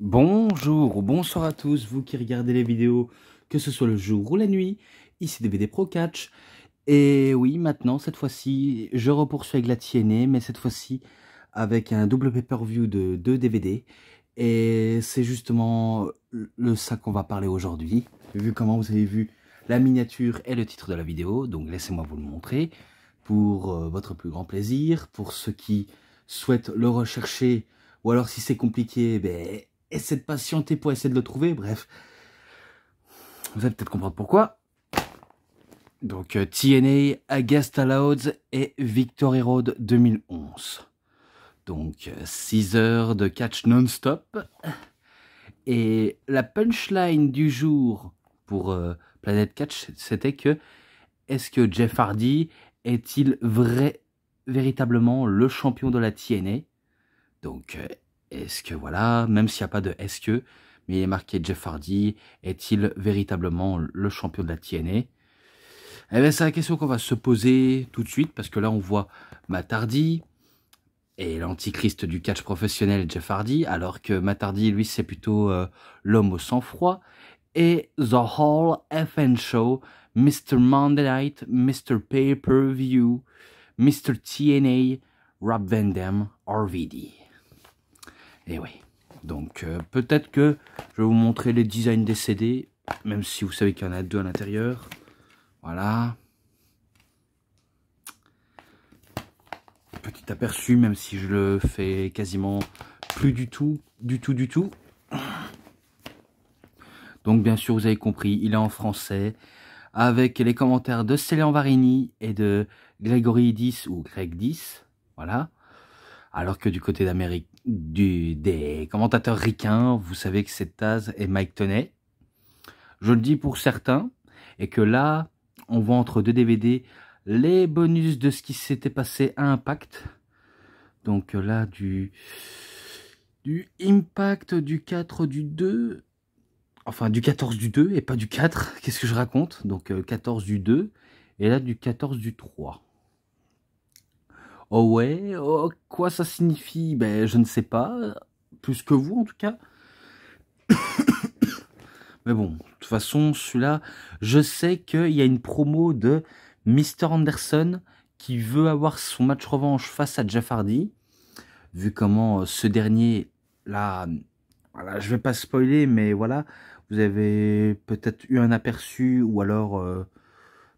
Bonjour ou bonsoir à tous, vous qui regardez les vidéos, que ce soit le jour ou la nuit, ici DVD Pro Catch. Et oui, maintenant, cette fois-ci, je repoursuis avec la TNA, mais cette fois-ci avec un double pay-per-view de 2 DVD. Et c'est justement ça qu'on va parler aujourd'hui. Vu comment vous avez vu la miniature et le titre de la vidéo, donc laissez-moi vous le montrer pour votre plus grand plaisir. Pour ceux qui souhaitent le rechercher, ou alors si c'est compliqué, ben, essayez de patienter pour essayer de le trouver. Bref, vous allez peut-être comprendre pourquoi. Donc TNA, Against All Odds et Victory Road 2011. Donc 6 heures de catch non-stop. Et la punchline du jour pour Planet Catch, c'était que est-ce que Jeff Hardy est-il véritablement le champion de la TNA? Donc est-ce que voilà, même s'il n'y a pas de est-ce que, mais il est marqué Jeff Hardy, est-il véritablement le champion de la TNA? Eh bien, c'est la question qu'on va se poser tout de suite, parce que là, on voit Matt Hardy et l'antichrist du catch professionnel, Jeff Hardy, alors que Matt Hardy, lui, c'est plutôt l'homme au sang-froid. Et The Hall FN Show, Mr. Monday Night, Mr. Pay-Per-View, Mr. TNA, Rob Van Dam, RVD. Et oui, donc peut-être que je vais vous montrer les designs des CD, même si vous savez qu'il y en a deux à l'intérieur. Voilà. Petit aperçu, même si je le fais quasiment plus du tout. Donc bien sûr, vous avez compris, il est en français, avec les commentaires de Célian Varini et de Grégory 10 ou Greg 10. Voilà. Alors que du côté d'Amérique, des commentateurs ricains, vous savez que c'est Taz et Mike Tenay. Je le dis pour certains, et que là, on voit entre deux DVD les bonus de ce qui s'était passé à Impact. Donc là, du Impact, du 4, du 2, enfin du 14 du 2 et pas du 4, qu'est-ce que je raconte? Donc 14 du 2, et là du 14 du 3. Oh ouais, oh, quoi ça signifie? Ben je ne sais pas, plus que vous en tout cas. Mais bon, de toute façon, celui-là, je sais qu'il y a une promo de Mr. Anderson qui veut avoir son match revanche face à Jeff Hardy. Vu comment ce dernier, là, voilà, je vais pas spoiler, mais voilà, vous avez peut-être eu un aperçu, ou alors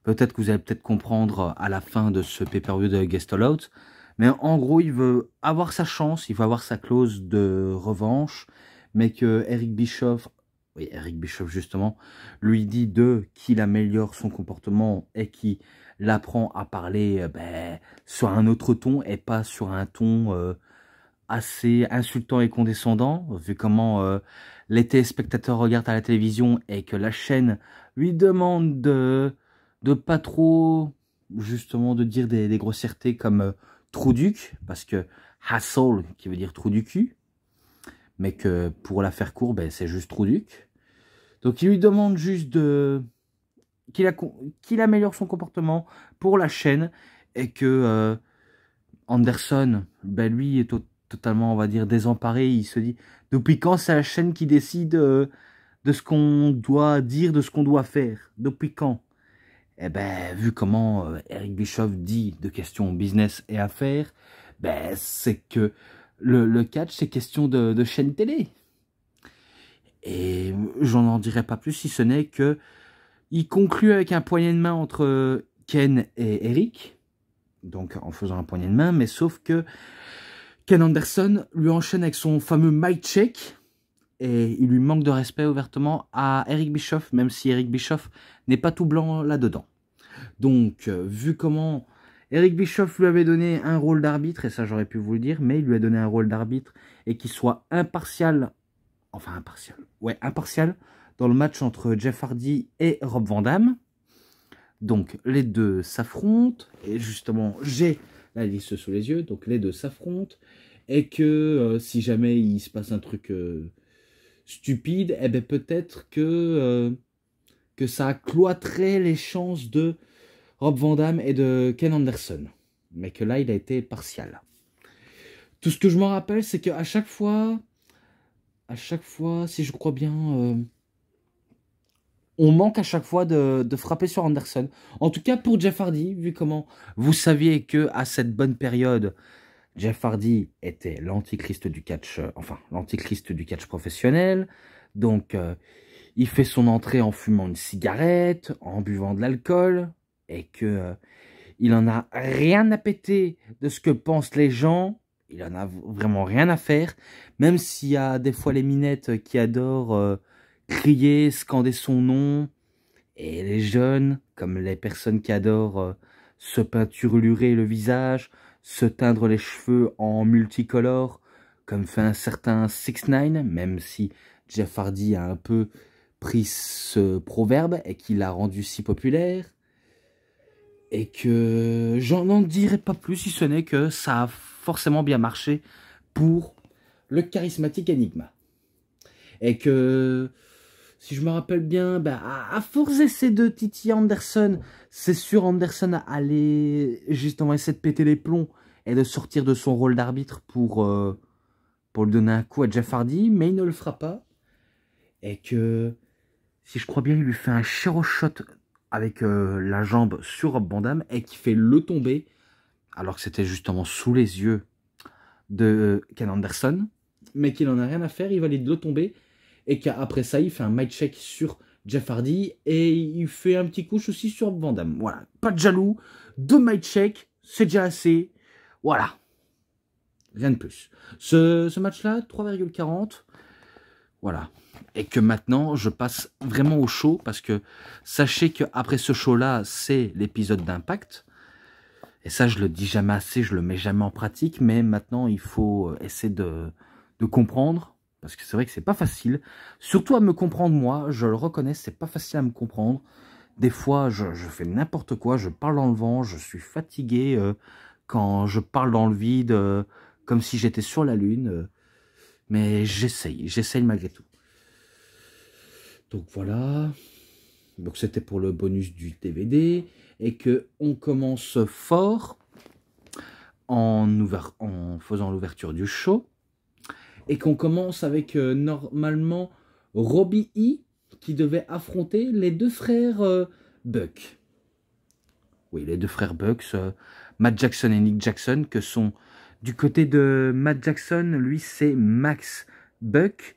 peut-être que vous allez peut-être comprendre à la fin de ce pay-per-view de Guest All Out. Mais en gros, il veut avoir sa chance, il veut avoir sa clause de revanche, mais que Eric Bischoff, oui, Eric Bischoff justement, lui dit qu'il améliore son comportement et qu'il apprend à parler sur un autre ton et pas sur un ton assez insultant et condescendant, vu comment les téléspectateurs regardent à la télévision et que la chaîne lui demande de pas trop, justement, de dire des grossièretés comme trou duc, parce que hassle, qui veut dire trou du cul, mais que pour la faire court, ben, c'est juste trou duc. Donc il lui demande juste qu'il améliore son comportement pour la chaîne, et que Anderson, ben lui, est totalement, on va dire, désemparé. Il se dit, depuis quand c'est la chaîne qui décide de ce qu'on doit dire, de ce qu'on doit faire? Depuis quand? Eh ben, vu comment Eric Bischoff dit de questions business et affaires, ben, c'est que le catch, c'est question de chaîne télé. Et j'en en dirai pas plus, si ce n'est que il conclut avec un poignet de main entre Ken et Eric, donc en faisant un poignet de main, mais sauf que Ken Anderson lui enchaîne avec son fameux mic check, et il lui manque de respect ouvertement à Eric Bischoff, même si Eric Bischoff n'est pas tout blanc là-dedans. Donc, vu comment Eric Bischoff lui avait donné un rôle d'arbitre, et ça j'aurais pu vous le dire, mais il lui a donné un rôle d'arbitre et qu'il soit impartial, impartial dans le match entre Jeff Hardy et Rob Van Dam. Donc les deux s'affrontent, et justement j'ai la liste sous les yeux, donc les deux s'affrontent, et que si jamais il se passe un truc stupide, eh ben peut-être que ça cloîtrerait les chances de Rob Van Dam et de Ken Anderson, mais que là il a été partial. Tout ce que je me rappelle, c'est qu'à chaque fois, à chaque fois, si je crois bien, on manque à chaque fois de frapper sur Anderson. En tout cas pour Jeff Hardy, vu comment vous saviez que à cette bonne période, Jeff Hardy était l'antichrist du catch, enfin l'antichrist du catch professionnel. Donc il fait son entrée en fumant une cigarette, en buvant de l'alcool, et que il en a rien à péter de ce que pensent les gens. Il en a vraiment rien à faire, même s'il y a des fois les minettes qui adorent crier, scander son nom, et les jeunes, comme les personnes qui adorent se peinturlurer le visage, se teindre les cheveux en multicolore, comme fait un certain 6ix9ine, même si Jeff Hardy a un peu pris ce proverbe et qu'il l'a rendu si populaire. Et que j'en n'en dirai pas plus, si ce n'est que ça a forcément bien marché pour le charismatique Enigma. Et que, si je me rappelle bien, ben, à force d'essayer de titiller Anderson, c'est sûr Anderson allait justement essayer de péter les plombs et de sortir de son rôle d'arbitre pour lui donner un coup à Jeff Hardy, mais il ne le fera pas. Et que, si je crois bien, il lui fait un shot avec la jambe sur Rob Van Dam et qui fait le tomber, alors que c'était justement sous les yeux de Ken Anderson, mais qu'il n'en a rien à faire, il valide le tomber, et qu'après ça, il fait un mic check sur Jeff Hardy, et il fait un petit couche aussi sur Van Dam. Voilà, pas de jaloux, deux mic check, c'est déjà assez, voilà, rien de plus. Ce match-là, 3,40, voilà. Et que maintenant, je passe vraiment au show, parce que sachez qu'après ce show-là, c'est l'épisode d'Impact. Et ça, je le dis jamais assez, je le mets jamais en pratique, mais maintenant, il faut essayer de comprendre, parce que c'est vrai que c'est pas facile. Surtout à me comprendre, moi, je le reconnais, c'est pas facile à me comprendre. Des fois, je fais n'importe quoi, je parle dans le vent, je suis fatigué quand je parle dans le vide, comme si j'étais sur la lune. Mais j'essaye malgré tout. Donc voilà, donc c'était pour le bonus du DVD, et que on commence fort en faisant l'ouverture du show, et qu'on commence avec normalement Robbie E qui devait affronter les deux frères Buck. Oui, les deux frères Bucks, Matt Jackson et Nick Jackson, que sont du côté de Matt Jackson, lui c'est Max Buck,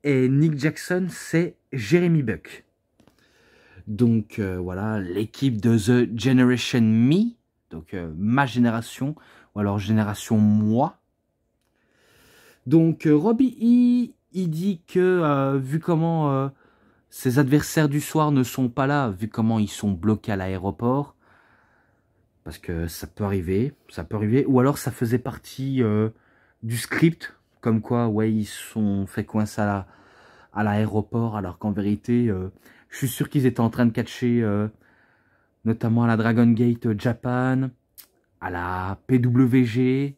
et Nick Jackson c'est Jeremy Buck. Donc voilà, l'équipe de The Generation Me, donc ma génération, ou alors génération moi. Donc Robbie E, il dit que vu comment ses adversaires du soir ne sont pas là, vu comment ils sont bloqués à l'aéroport, parce que ça peut arriver, ou alors ça faisait partie du script, comme quoi, ouais, ils sont fait coincer à l'aéroport, alors qu'en vérité, je suis sûr qu'ils étaient en train de catcher, notamment à la Dragon Gate Japan, à la PWG,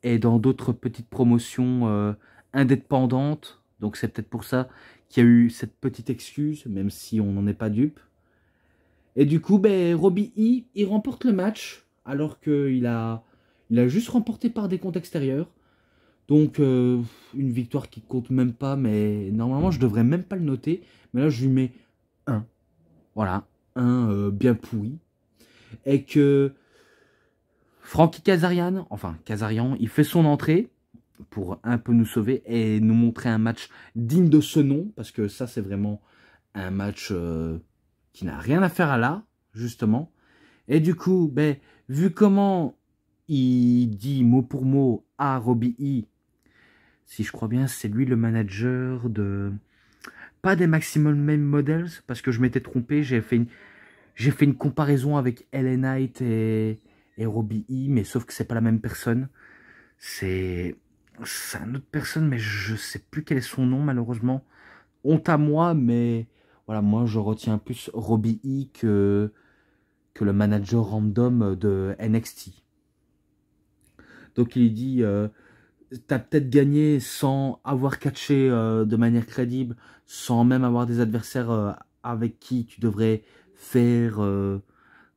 et dans d'autres petites promotions indépendantes. Donc c'est peut-être pour ça qu'il y a eu cette petite excuse, même si on n'en est pas dupe. Et du coup, ben, Robbie E, il remporte le match, alors qu'il a juste remporté par des comptes extérieurs. Donc, une victoire qui compte même pas, mais normalement, je devrais même pas le noter. Mais là, je lui mets un. Voilà, un bien pourri. Et que Frankie Kazarian, il fait son entrée pour un peu nous sauver et nous montrer un match digne de ce nom, parce que ça, c'est vraiment un match qui n'a rien à faire à là, justement. Et du coup, ben, vu comment il dit mot pour mot à Robbie E, si je crois bien, c'est lui le manager de... Pas des Maximum Male Models, parce que je m'étais trompé, j'ai fait une comparaison avec LA Knight et Robbie E, mais sauf que c'est pas la même personne. C'est une autre personne, mais je sais plus quel est son nom, malheureusement. Honte à moi, mais voilà, moi je retiens plus Robbie E que le manager random de NXT. Donc il dit, t'as peut-être gagné sans avoir catché de manière crédible, sans même avoir des adversaires avec qui tu devrais faire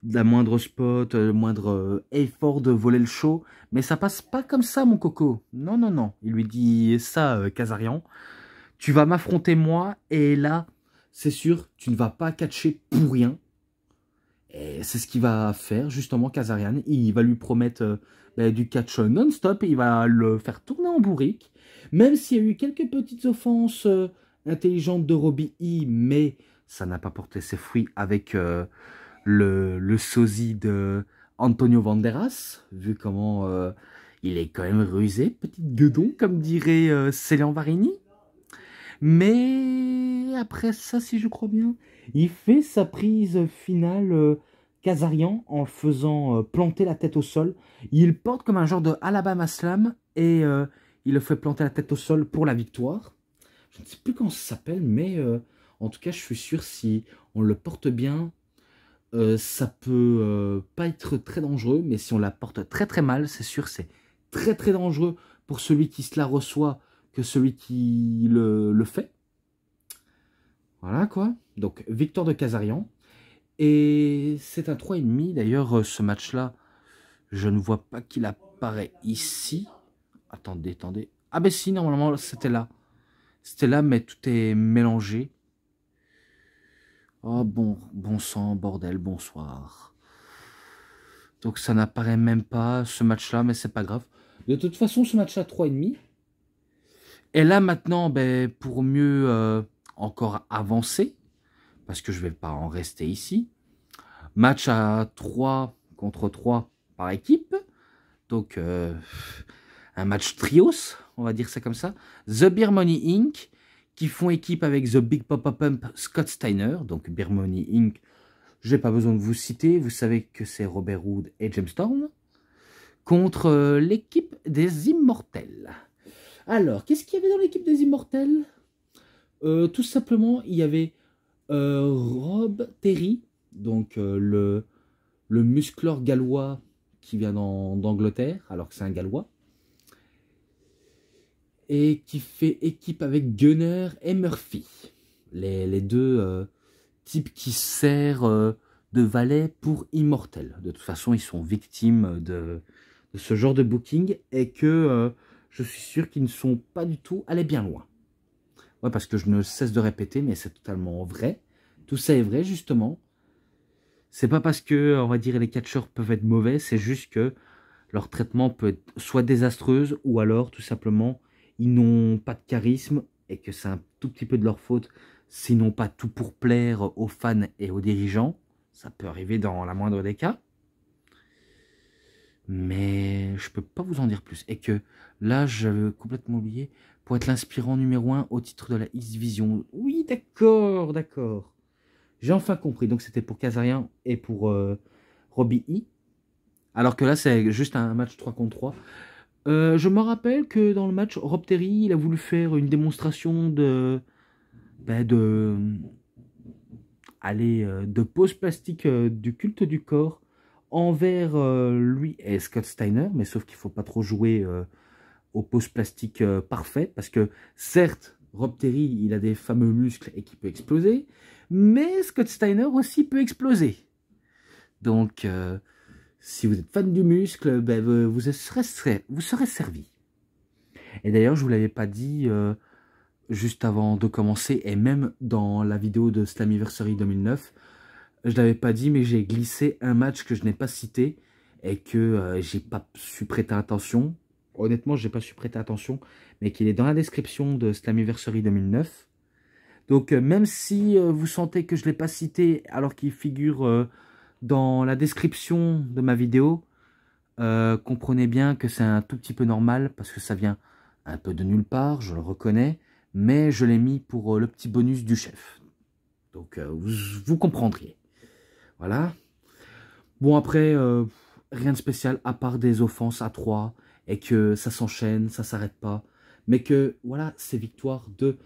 la moindre spot, le moindre effort de voler le show. Mais ça passe pas comme ça, mon coco. Non, non, non. Il lui dit ça, Kazarian. Tu vas m'affronter moi, et là, c'est sûr, tu ne vas pas catcher pour rien. Et c'est ce qu'il va faire, justement, Kazarian. Il va lui promettre du catch non-stop, et il va le faire tourner en bourrique. Même s'il y a eu quelques petites offenses intelligentes de Robbie E, mais ça n'a pas porté ses fruits avec le sosie de Antonio Banderas, vu comment il est quand même rusé, petit gueudon, comme dirait Célian Varini. Mais après ça, si je crois bien, il fait sa prise finale Kazarian en le faisant planter la tête au sol. Il porte comme un genre de Alabama Slam et il le fait planter la tête au sol pour la victoire. Je ne sais plus comment ça s'appelle, mais en tout cas, je suis sûr si on le porte bien, ça peut pas être très dangereux, mais si on la porte très très mal, c'est sûr c'est très très dangereux pour celui qui se la reçoit que celui qui le fait. Voilà quoi. Donc victoire de Kazarian. Et c'est un 3,5. D'ailleurs, ce match-là, je ne vois pas qu'il apparaît ici. Attendez, attendez. Ah ben si, normalement c'était là. C'était là, mais tout est mélangé. Oh bon sang, bordel, bonsoir. Donc ça n'apparaît même pas, ce match-là, mais c'est pas grave. De toute façon, ce match-là, 3,5. Et là, maintenant, ben, pour mieux encore avancer, parce que je ne vais pas en rester ici, match à 3 contre 3 par équipe. Donc, un match trios, on va dire ça comme ça. The Beer Money Inc., qui font équipe avec The Big Papa Pump Scott Steiner. Donc, Beer Money Inc., je n'ai pas besoin de vous citer, vous savez que c'est Robert Wood et James Storm, contre l'équipe des Immortels. Alors, qu'est-ce qu'il y avait dans l'équipe des Immortels? Tout simplement, il y avait Rob Terry, donc le muscleur gallois qui vient d'Angleterre, alors que c'est un gallois, et qui fait équipe avec Gunner et Murphy, les deux types qui servent de valet pour Immortel. De toute façon, ils sont victimes de ce genre de booking, et que je suis sûr qu'ils ne sont pas du tout allés bien loin. Ouais, parce que je ne cesse de répéter, mais c'est totalement vrai. Tout ça est vrai, justement. C'est pas parce que, on va dire, les catcheurs peuvent être mauvais, c'est juste que leur traitement peut être soit désastreuse, ou alors, tout simplement, ils n'ont pas de charisme, et que c'est un tout petit peu de leur faute s'ils n'ont pas tout pour plaire aux fans et aux dirigeants. Ça peut arriver dans la moindre des cas. Mais je peux pas vous en dire plus. Et que là, j'avais complètement oublié, pour être l'inspirant numéro 1 au titre de la X-Division. Oui, d'accord, d'accord. J'ai enfin compris. Donc c'était pour Kazarian et pour Robbie E. Alors que là, c'est juste un match 3 contre 3. Je me rappelle que dans le match, Rob Terry, il a voulu faire une démonstration de pose plastique du culte du corps envers lui et Scott Steiner, mais sauf qu'il ne faut pas trop jouer aux poses plastiques parfaites, parce que certes, Rob Terry, il a des fameux muscles et qui peut exploser, mais Scott Steiner aussi peut exploser. Donc, si vous êtes fan du muscle, ben, vous serez servi. Et d'ailleurs, je ne vous l'avais pas dit juste avant de commencer, et même dans la vidéo de Slammiversary 2009, je ne l'avais pas dit, mais j'ai glissé un match que je n'ai pas cité et que j'ai pas su prêter attention. Honnêtement, je n'ai pas su prêter attention, mais qu'il est dans la description de Slammiversary 2009. Donc, même si vous sentez que je ne l'ai pas cité alors qu'il figure dans la description de ma vidéo, comprenez bien que c'est un tout petit peu normal, parce que ça vient un peu de nulle part, je le reconnais, mais je l'ai mis pour le petit bonus du chef. Donc, vous comprendriez. Voilà. Bon, après, rien de spécial, à part des offenses à 3, et que ça s'enchaîne, ça s'arrête pas. Mais que, voilà, c'est victoire de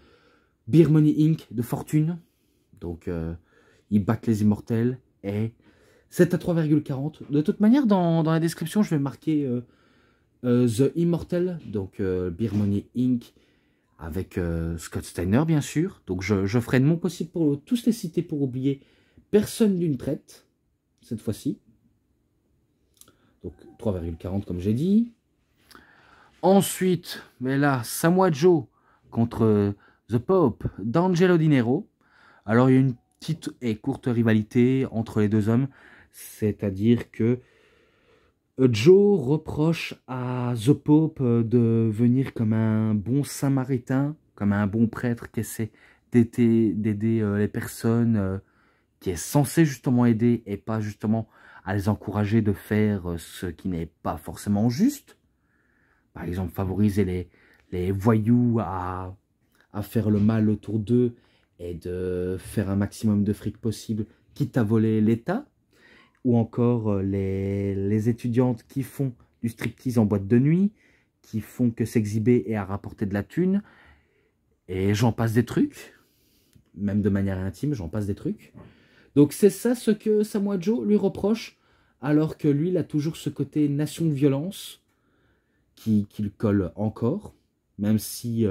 Beer Money Inc., de Fortune. Donc, ils battent les Immortels, et c'est à 3,40. De toute manière, dans la description, je vais marquer The Immortel, donc Beer Money Inc., avec Scott Steiner, bien sûr. Donc, je ferai de mon possible pour tous les citer, pour oublier personne d'une traite. cette fois-ci. Donc 3,40 comme j'ai dit. Ensuite, mais là, Samoa Joe contre The Pope d'Angelo Dinero. Alors, il y a une petite et courte rivalité entre les deux hommes. C'est-à-dire que Joe reproche à The Pope de venir comme un bon samaritain, comme un bon prêtre qui essaie d'aider les personnes, qui est censé justement aider et pas justement à les encourager de faire ce qui n'est pas forcément juste. Par exemple, favoriser les voyous à faire le mal autour d'eux et de faire un maximum de fric possible, quitte à voler l'État. Ou encore les étudiantes qui font du striptease en boîte de nuit, qui font que s'exhiber et à rapporter de la thune. Et j'en passe des trucs, même de manière intime, j'en passe des trucs. Donc c'est ça ce que Samoa Joe lui reproche, alors que lui, il a toujours ce côté nation de violence qui le colle encore, même si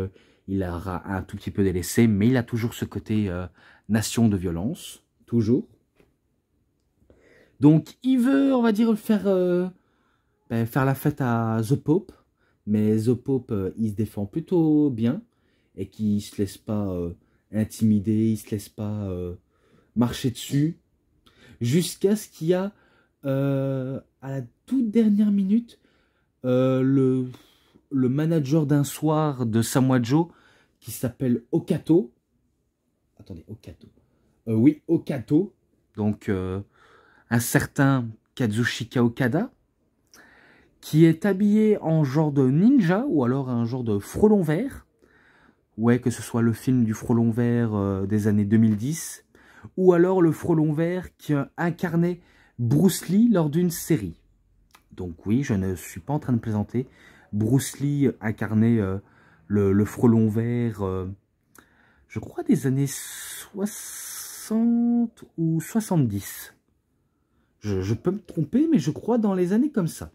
il aura un tout petit peu délaissé, mais il a toujours ce côté nation de violence, toujours. Donc il veut, on va dire, faire la fête à The Pope, mais The Pope, il se défend plutôt bien, et qui se laisse pas intimider, il se laisse pas marcher dessus, jusqu'à ce qu'il y a, à la toute dernière minute, le manager d'un soir de Samoa Joe, qui s'appelle Okato. Attendez, Okato. Oui, Okato. Donc, un certain Kazushika Okada, qui est habillé en genre de ninja, ou alors un genre de frelon vert. Ouais, que ce soit le film du frelon vert des années 2010, ou alors le frelon vert qui a incarné Bruce Lee lors d'une série. Donc oui, je ne suis pas en train de plaisanter. Bruce Lee incarnait le frelon vert, je crois des années 60 ou 70. Je peux me tromper, mais je crois dans les années comme ça.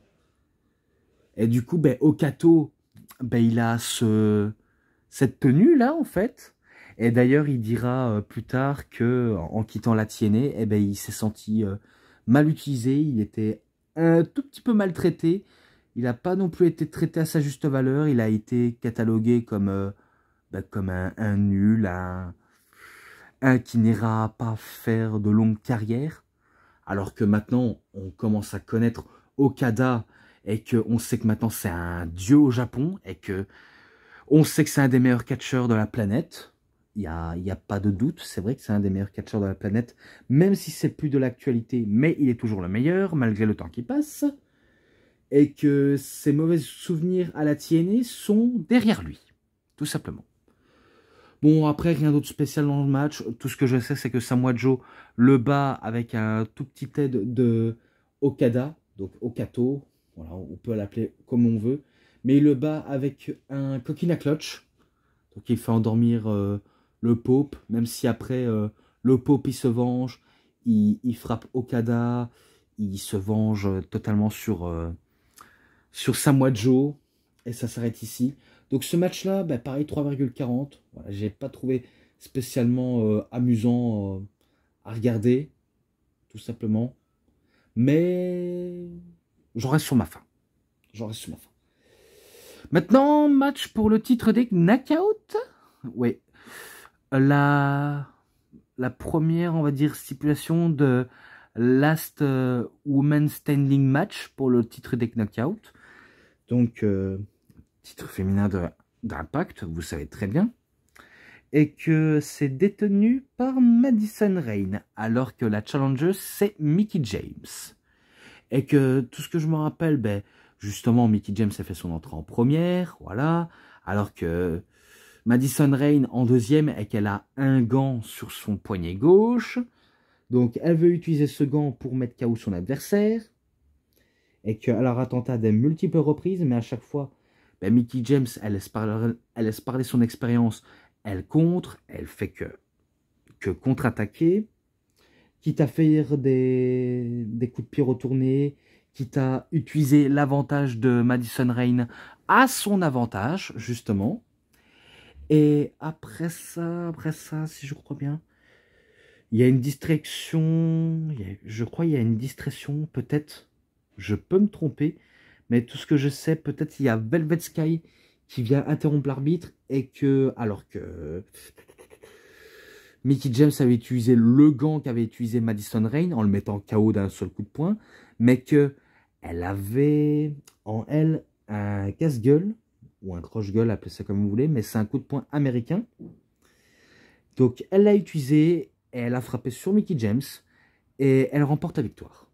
Et du coup, ben, Okato, ben, il a cette tenue-là, en fait. Et d'ailleurs, il dira plus tard que en quittant la TNA, eh ben, il s'est senti mal utilisé. Il était un tout petit peu maltraité. Il n'a pas non plus été traité à sa juste valeur. Il a été catalogué comme, comme un nul, un qui n'ira pas faire de longue carrière. Alors que maintenant, on commence à connaître Okada et qu'on sait que maintenant c'est un dieu au Japon et que on sait que c'est un des meilleurs catcheurs de la planète. Il y a pas de doute, c'est vrai que c'est un des meilleurs catcheurs de la planète, même si c'est plus de l'actualité, mais il est toujours le meilleur, malgré le temps qui passe. Et que ses mauvais souvenirs à la TNA sont derrière lui, tout simplement. Bon, après, rien d'autre spécial dans le match. Tout ce que je sais, c'est que Samoa Joe le bat avec un tout petit aide de Okada, donc Okato, voilà, on peut l'appeler comme on veut. Mais il le bat avec un coquina clutch. Donc il fait endormir le Pope, même si après, le Pope, il se venge, il frappe Okada, il se venge totalement sur Samoa Joe, et ça s'arrête ici. Donc ce match-là, bah, pareil, 3,40. Voilà, j'ai pas trouvé spécialement amusant à regarder, tout simplement. Mais j'en reste sur ma faim. J'en reste sur ma faim. Maintenant, match pour le titre des knockouts. Oui. La première, on va dire, stipulation de Last Woman Standing Match pour le titre des knockouts. Donc, titre féminin d'Impact, vous savez très bien. Et que c'est détenu par Madison Rayne, alors que la challenger, c'est Mickie James. Et que tout ce que je me rappelle, ben, justement, Mickie James a fait son entrée en première, voilà, alors que Madison Rayne en deuxième, et qu'elle a un gant sur son poignet gauche. Donc, elle veut utiliser ce gant pour mettre KO son adversaire. Et qu'elle aura tenté à de multiples reprises, mais à chaque fois, ben, Mickie James, elle laisse parler son expérience, elle contre, elle fait que contre-attaquer, quitte à faire des coups de pied retournés, quitte à utiliser l'avantage de Madison Rayne à son avantage, justement. Et après ça, si je crois bien, Il y a une distraction, je crois il y a une distraction, peut-être, je peux me tromper, mais tout ce que je sais, peut-être il y a Velvet Sky qui vient interrompre l'arbitre et que, alors que Mickie James avait utilisé le gant qu'avait utilisé Madison Rayne en le mettant KO d'un seul coup de poing, mais que elle avait en elle un casse-gueule, ou un croche-gueule, appelez ça comme vous voulez, mais c'est un coup de poing américain. Donc elle l'a utilisé, et elle a frappé sur Mickie James, et elle remporte la victoire.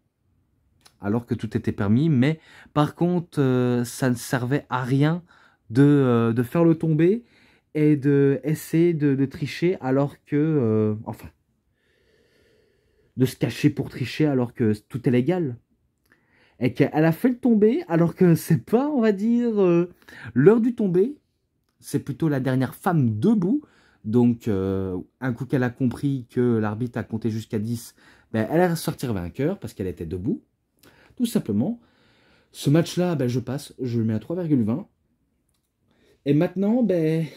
Alors que tout était permis, mais par contre, ça ne servait à rien de faire le tomber et de essayer de tricher alors que, enfin, de se cacher pour tricher alors que tout est légal. Et qu'elle a fait le tomber alors que c'est pas, on va dire, l'heure du tomber. C'est plutôt la dernière femme debout. Donc, un coup qu'elle a compris que l'arbitre a compté jusqu'à 10, ben, elle a sorti vainqueur parce qu'elle était debout. Tout simplement. Ce match-là, ben, je passe. Je le mets à 3,20. Et maintenant, ben,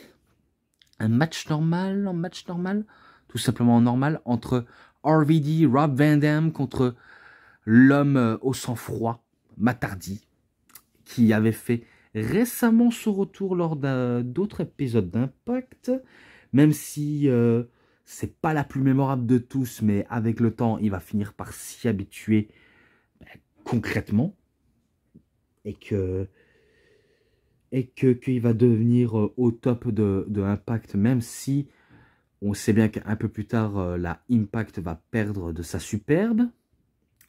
un match normal, tout simplement normal, entre RVD, Rob Van Dam, contre l'homme au sang-froid, Matt Hardy, qui avait fait récemment son retour lors d'autres épisodes d'Impact, même si c'est pas la plus mémorable de tous, mais avec le temps, il va finir par s'y habituer concrètement, et qu'il va devenir au top de Impact, même si on sait bien qu'un peu plus tard, la Impact va perdre de sa superbe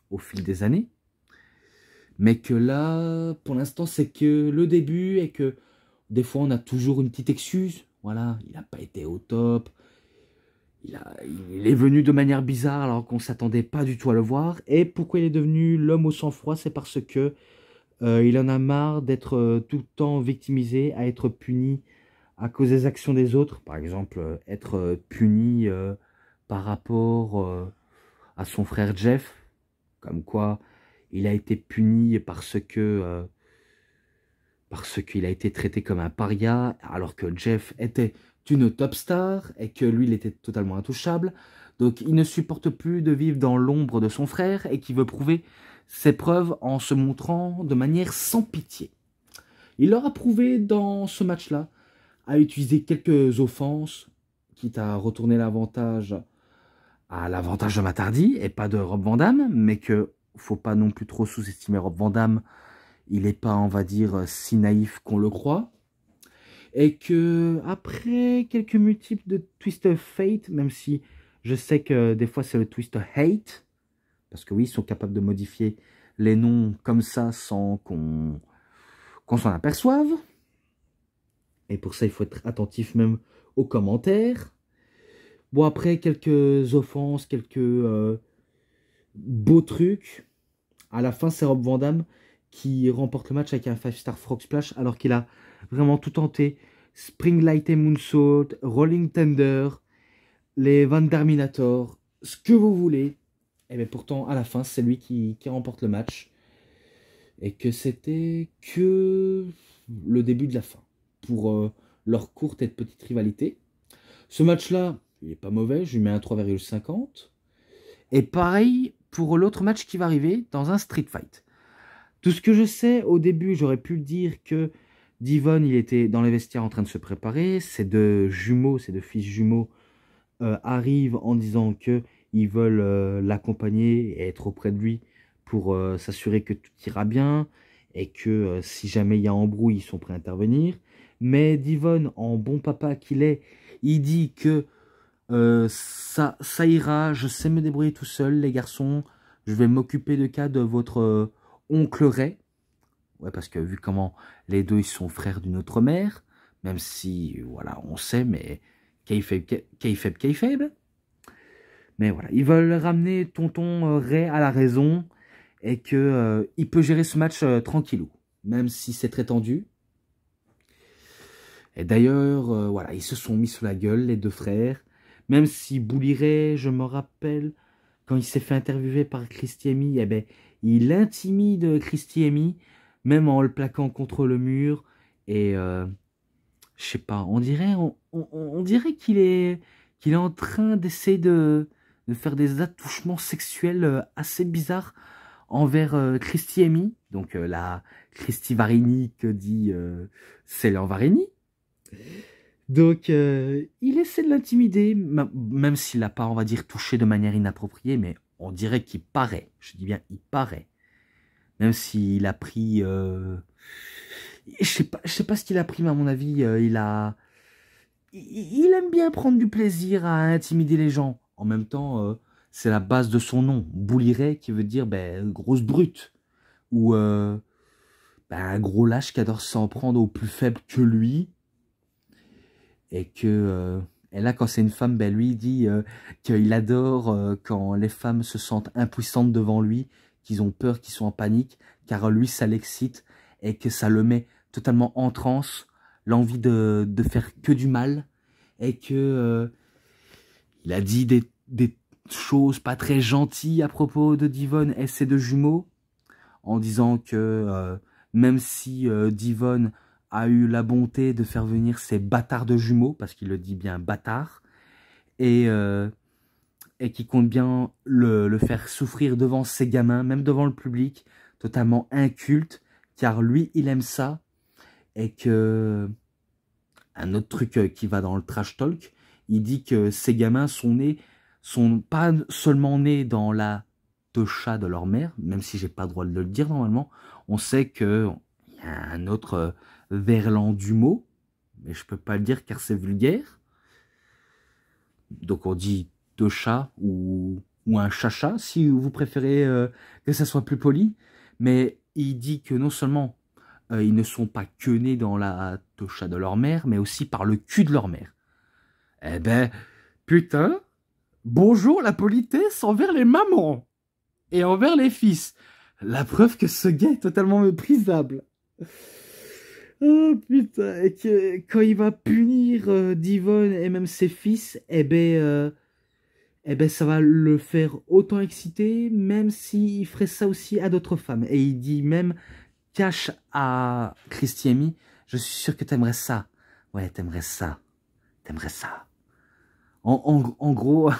au fil des années. Mais que là, pour l'instant, c'est que le début et que des fois, on a toujours une petite excuse. Voilà, il n'a pas été au top. Il est venu de manière bizarre alors qu'on ne s'attendait pas du tout à le voir. Et pourquoi il est devenu l'homme au sang-froid? C'est parce que il en a marre d'être tout le temps victimisé, à être puni à cause des actions des autres. Par exemple, être puni par rapport à son frère Jeff. Comme quoi, il a été puni parce qu'il a été traité comme un paria, alors que Jeff était une top star et que lui, il était totalement intouchable. Donc, il ne supporte plus de vivre dans l'ombre de son frère et qui veut prouver ses preuves en se montrant de manière sans pitié. Il leur a prouvé dans ce match-là à utiliser quelques offenses, quitte à retourner l'avantage à l'avantage de Matt Hardy et pas de Rob Van Dam, mais que faut pas non plus trop sous-estimer Rob Van Dam. Il n'est pas, on va dire, si naïf qu'on le croit. Et que après quelques multiples de Twist Fate, même si je sais que des fois c'est le Twist Hate, parce que oui, ils sont capables de modifier les noms comme ça sans qu'on s'en aperçoive. Et pour ça, il faut être attentif même aux commentaires. Bon, après, quelques offenses, quelques beaux trucs. À la fin, c'est Rob Van Dam qui remporte le match avec un 5-star Frog Splash alors qu'il a vraiment tout tenté. Spring Light et Moonsault, Rolling Thunder, les Van Terminator, ce que vous voulez. Et bien pourtant, à la fin, c'est lui qui remporte le match. Et que c'était que le début de la fin pour leur courte et petite rivalité. Ce match-là, il n'est pas mauvais, je lui mets un 3,50. Et pareil pour l'autre match qui va arriver dans un street fight. Tout ce que je sais, au début, j'aurais pu dire que Devon, il était dans les vestiaires en train de se préparer. Ses deux jumeaux, ses deux fils jumeaux arrivent en disant qu'ils veulent l'accompagner et être auprès de lui pour s'assurer que tout ira bien et que si jamais il y a embrouille, ils sont prêts à intervenir. Mais Devon, en bon papa qu'il est, il dit que ça ira, je sais me débrouiller tout seul, les garçons. Je vais m'occuper de cas de votre oncle Ray. Ouais, parce que vu comment les deux, ils sont frères d'une autre mère, même si, voilà, on sait, mais kayfabe. Mais voilà, ils veulent ramener tonton Ray à la raison et que il peut gérer ce match tranquillou, même si c'est très tendu. Et d'ailleurs, voilà, ils se sont mis sous la gueule, les deux frères. Même si Bully Ray, je me rappelle, quand il s'est fait interviewer par Christy Hemme, eh ben, il intimide Christy Hemme, même en le plaquant contre le mur. Et je sais pas, on dirait qu'il est en train d'essayer de de faire des attouchements sexuels assez bizarres envers Christy Amy, donc la Christy Varini que dit Sailor Varini. Donc, il essaie de l'intimider, même s'il n'a pas, on va dire, touché de manière inappropriée, mais on dirait qu'il paraît, je dis bien il paraît, même s'il a pris, je sais pas ce qu'il a pris, mais à mon avis, il aime bien prendre du plaisir à intimider les gens. En même temps, c'est la base de son nom, Bouliret, qui veut dire grosse brute, ou un gros lâche qui adore s'en prendre aux plus faibles que lui. Et là, quand c'est une femme, lui il dit qu'il adore quand les femmes se sentent impuissantes devant lui, qu'ils ont peur, qu'ils sont en panique, car lui, ça l'excite et que ça le met totalement en transe, l'envie de faire que du mal, et que il a dit des choses pas très gentilles à propos de Divonne et ses deux jumeaux, en disant que même si Divonne a eu la bonté de faire venir ses bâtards de jumeaux, parce qu'il le dit bien bâtard, et qui compte bien le faire souffrir devant ses gamins, même devant le public, totalement inculte, car lui, il aime ça, et que un autre truc qui va dans le trash talk, il dit que ces gamins sont pas seulement nés dans la tocha de leur mère, même si j'ai pas le droit de le dire normalement, on sait que il y a un autre verlan du mot, mais je peux pas le dire car c'est vulgaire. Donc on dit tocha ou un chacha si vous préférez que ça soit plus poli, mais il dit que non seulement ils ne sont pas que nés dans la tocha de leur mère, mais aussi par le cul de leur mère. Eh ben, putain, bonjour la politesse envers les mamans et envers les fils. La preuve que ce gars est totalement méprisable. Oh putain, et que quand il va punir Divonne et même ses fils, ça va le faire autant exciter, même s'il ferait ça aussi à d'autres femmes. Et il dit même, cache à Christy Amy, je suis sûr que t'aimerais ça. Ouais, t'aimerais ça. T'aimerais ça. En gros,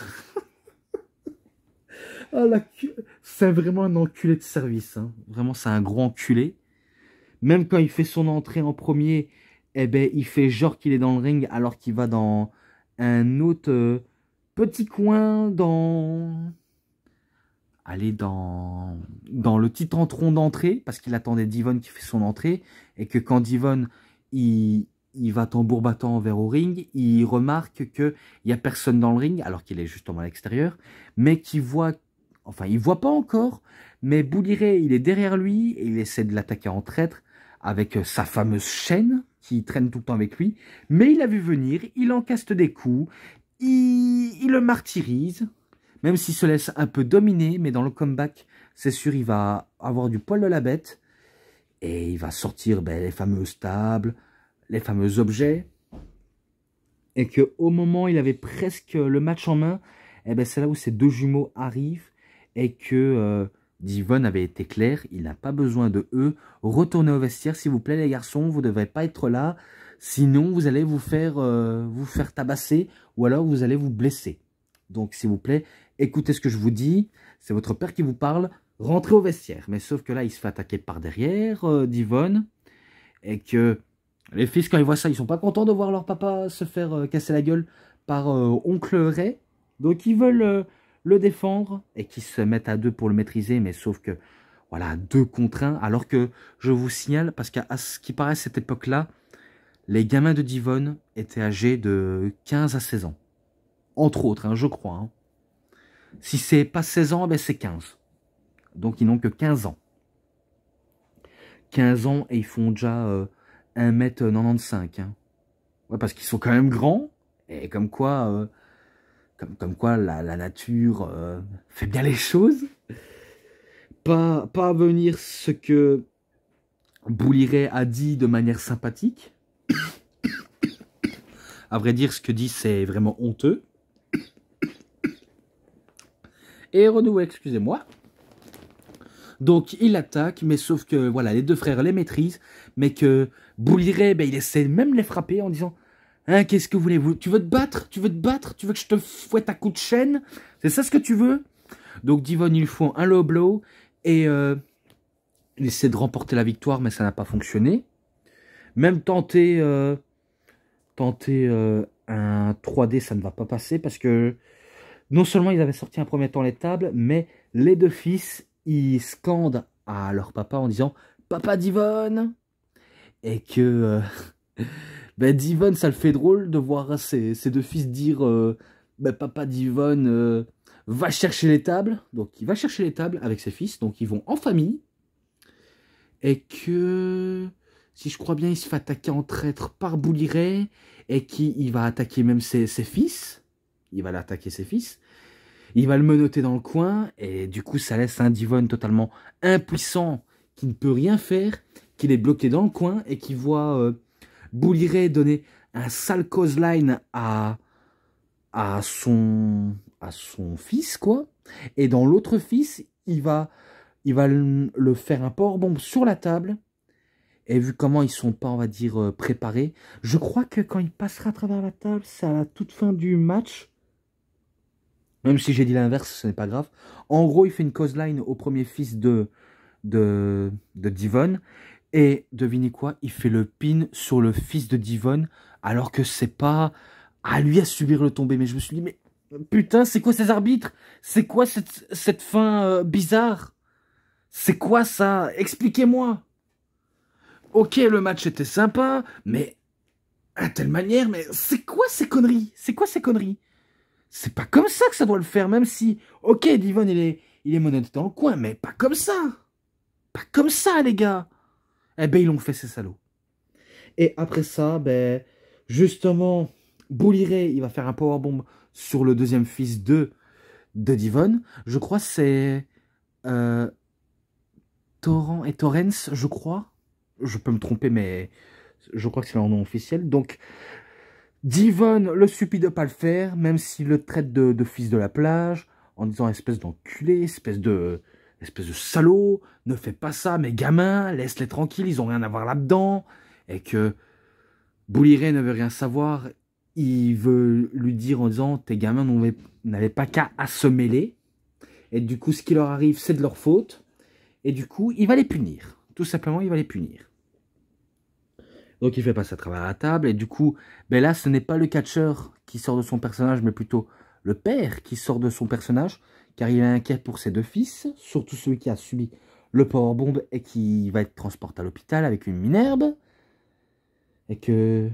oh, c'est vraiment un enculé de service. Hein. Vraiment, c'est un gros enculé. Même quand il fait son entrée en premier, il fait genre qu'il est dans le ring alors qu'il va dans un autre petit coin aller dans le petit entron d'entrée, parce qu'il attendait Divonne qui fait son entrée, et que quand Divonne, il va tambour battant vers au ring, il remarque qu'il n'y a personne dans le ring, alors qu'il est justement à l'extérieur, mais qu'il voit, enfin il voit pas encore, mais Bouliret, il est derrière lui, et il essaie de l'attaquer en traître, avec sa fameuse chaîne, qui traîne tout le temps avec lui, mais il l'a vu venir, il encaste des coups, il le martyrise, même s'il se laisse un peu dominer, mais dans le comeback, c'est sûr, il va avoir du poil de la bête. Et il va sortir les fameuses tables, les fameux objets. Et qu'au moment où il avait presque le match en main, c'est là où ces deux jumeaux arrivent. Et que Divonne avait été clair, il n'a pas besoin de eux. Retournez au vestiaire, s'il vous plaît, les garçons, vous ne devrez pas être là. Sinon, vous allez vous faire tabasser ou alors vous allez vous blesser. Donc, s'il vous plaît, écoutez ce que je vous dis. C'est votre père qui vous parle. Rentrez au vestiaire. Mais sauf que là, il se fait attaquer par derrière, Divonne. Et que les fils, quand ils voient ça, ils sont pas contents de voir leur papa se faire casser la gueule par oncle Ray. Donc, ils veulent le défendre et qu'ils se mettent à deux pour le maîtriser. Mais sauf que, voilà, 2 contre 1. Alors que, je vous signale, parce qu'à ce qui paraît, à cette époque-là, les gamins de Divonne étaient âgés de 15 à 16 ans. Entre autres, hein, je crois. Hein. Si c'est pas 16 ans, c'est 15. Donc ils n'ont que 15 ans. 15 ans et ils font déjà 1m95. Hein. Ouais, parce qu'ils sont quand même grands. Et comme quoi, la nature fait bien les choses. Pas à venir ce que Bouliret a dit de manière sympathique. À vrai dire, ce que dit, c'est vraiment honteux. Et renouveau, excusez-moi. Donc, il attaque, mais sauf que, voilà, les 2 frères les maîtrisent, mais que Bouliret, il essaie même de les frapper en disant « Hein, qu'est-ce que voulez-vous? Tu veux te battre? Tu veux te battre? Tu veux que je te fouette à coups de chaîne? C'est ça ce que tu veux? Donc Devon, ils font un low blow et il essaie de remporter la victoire, mais ça n'a pas fonctionné. Même tenter un 3D, ça ne va pas passer parce que non seulement ils avaient sorti un premier temps les tables, mais les deux fils, ils scandent à leur papa en disant « Papa Devon !» Et que ben Devon, ça le fait drôle de voir ses deux fils dire ben, Papa Devon va chercher les tables. Donc il va chercher les tables avec ses fils, donc ils vont en famille. Et que, si je crois bien, il se fait attaquer en traître par Bully Ray et qu'il va attaquer même ses fils. Il va l'attaquer ses fils. Il va le menotter dans le coin et du coup, ça laisse un Devon totalement impuissant qui ne peut rien faire, qu'il est bloqué dans le coin et qui voit Bully Ray donner un sale clothesline à son fils, quoi. Et dans l'autre fils, il va le faire un powerbomb sur la table. Et vu comment ils sont pas, on va dire, préparés, je crois que quand il passera à travers la table, c'est à la toute fin du match. Même si j'ai dit l'inverse, ce n'est pas grave. En gros, il fait une clothesline au premier fils de Devon. Et devinez quoi, il fait le pin sur le fils de Devon, alors que c'est pas à lui à subir le tombé. Mais je me suis dit, mais putain, c'est quoi ces arbitres? C'est quoi cette fin bizarre? C'est quoi ça? Expliquez-moi. Ok, le match était sympa, mais à telle manière, mais c'est quoi ces conneries? C'est quoi ces conneries? C'est pas comme ça que ça doit le faire, même si, ok, Devon, il est menotté dans le coin, mais pas comme ça. Pas comme ça, les gars. Eh ben, ils l'ont fait, ces salauds. Et après ça, ben, justement, Bully Ray, il va faire un powerbomb sur le deuxième fils de Devon. Je crois que c'est Torrent et Torrance, je crois. Je peux me tromper, mais je crois que c'est leur nom officiel. Donc, Devon le supplie de pas le faire, même s'il le traite de fils de la plage, en disant espèce d'enculé, espèce de salaud, ne fais pas ça, mes gamins, laisse-les tranquilles, ils ont rien à voir là-dedans. Et que Bully Ray ne veut rien savoir, il veut lui dire en disant tes gamins n'avaient pas qu'à se mêler. Et du coup, ce qui leur arrive, c'est de leur faute. Et du coup, il va les punir. Tout simplement, il va les punir. Donc il fait passer à travers la table. Et du coup, ben là, ce n'est pas le catcheur qui sort de son personnage, mais plutôt le père qui sort de son personnage. Car il est inquiet pour ses deux fils, surtout celui qui a subi le powerbomb et qui va être transporté à l'hôpital avec une minerve. Et que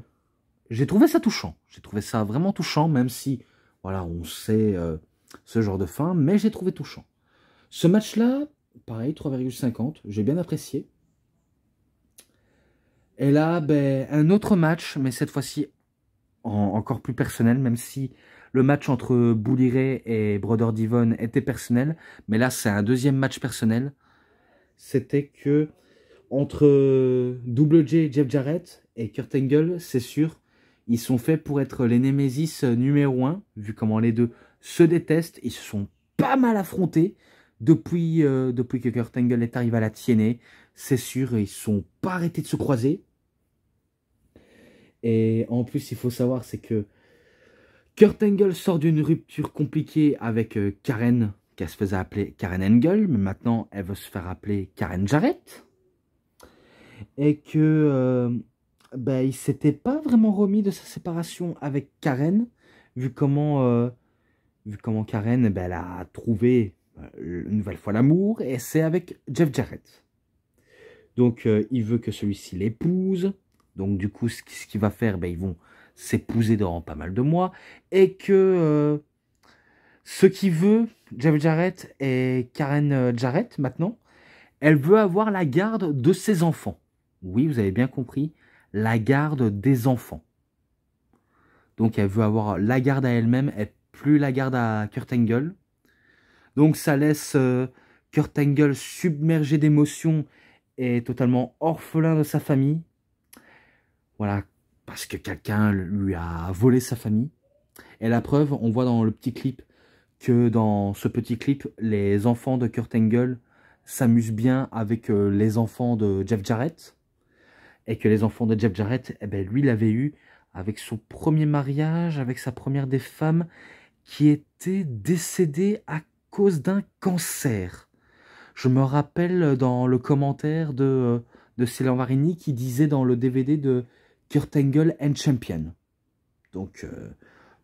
j'ai trouvé ça touchant. J'ai trouvé ça vraiment touchant, même si, voilà, on sait ce genre de fin, mais j'ai trouvé touchant. Ce match-là, pareil, 3,50, j'ai bien apprécié. Et là, ben, un autre match, mais cette fois-ci encore plus personnel, même si le match entre Bully Ray et Brother Devon était personnel. Mais là, c'est un deuxième match personnel. C'était que entre Double J, Jeff Jarrett et Kurt Angle, c'est sûr, ils sont faits pour être les Némésis numéro 1, vu comment les deux se détestent. Ils se sont pas mal affrontés depuis que Kurt Angle est arrivé à la TNA. C'est sûr, ils ne sont pas arrêtés de se croiser. Et en plus, il faut savoir, c'est que Kurt Angle sort d'une rupture compliquée avec Karen, qui se faisait appeler Karen Angle, mais maintenant, elle veut se faire appeler Karen Jarrett. Et que ben, il s'était pas vraiment remis de sa séparation avec Karen, vu comment Karen ben, elle a trouvé une nouvelle fois l'amour, et c'est avec Jeff Jarrett. Donc, il veut que celui-ci l'épouse. Donc, du coup, ce qu'il va faire, ben, ils vont s'épouser dans pas mal de mois. Et que ce qu'il veut, Jeff Jarrett et Karen Jarrett, maintenant, elle veut avoir la garde de ses enfants. Oui, vous avez bien compris, la garde des enfants. Donc, elle veut avoir la garde à elle-même et plus la garde à Kurt Angle. Donc, ça laisse Kurt Angle submergé d'émotions et totalement orphelin de sa famille. Voilà, parce que quelqu'un lui a volé sa famille. Et la preuve, on voit dans le petit clip que dans ce petit clip, les enfants de Kurt Angle s'amusent bien avec les enfants de Jeff Jarrett. Et que les enfants de Jeff Jarrett, eh ben, lui, l'avait eu avec son premier mariage, avec sa première des femmes, qui était décédée à cause d'un cancer. Je me rappelle dans le commentaire de Céline Varini qui disait dans le DVD de Kurt Angle and Champion. Donc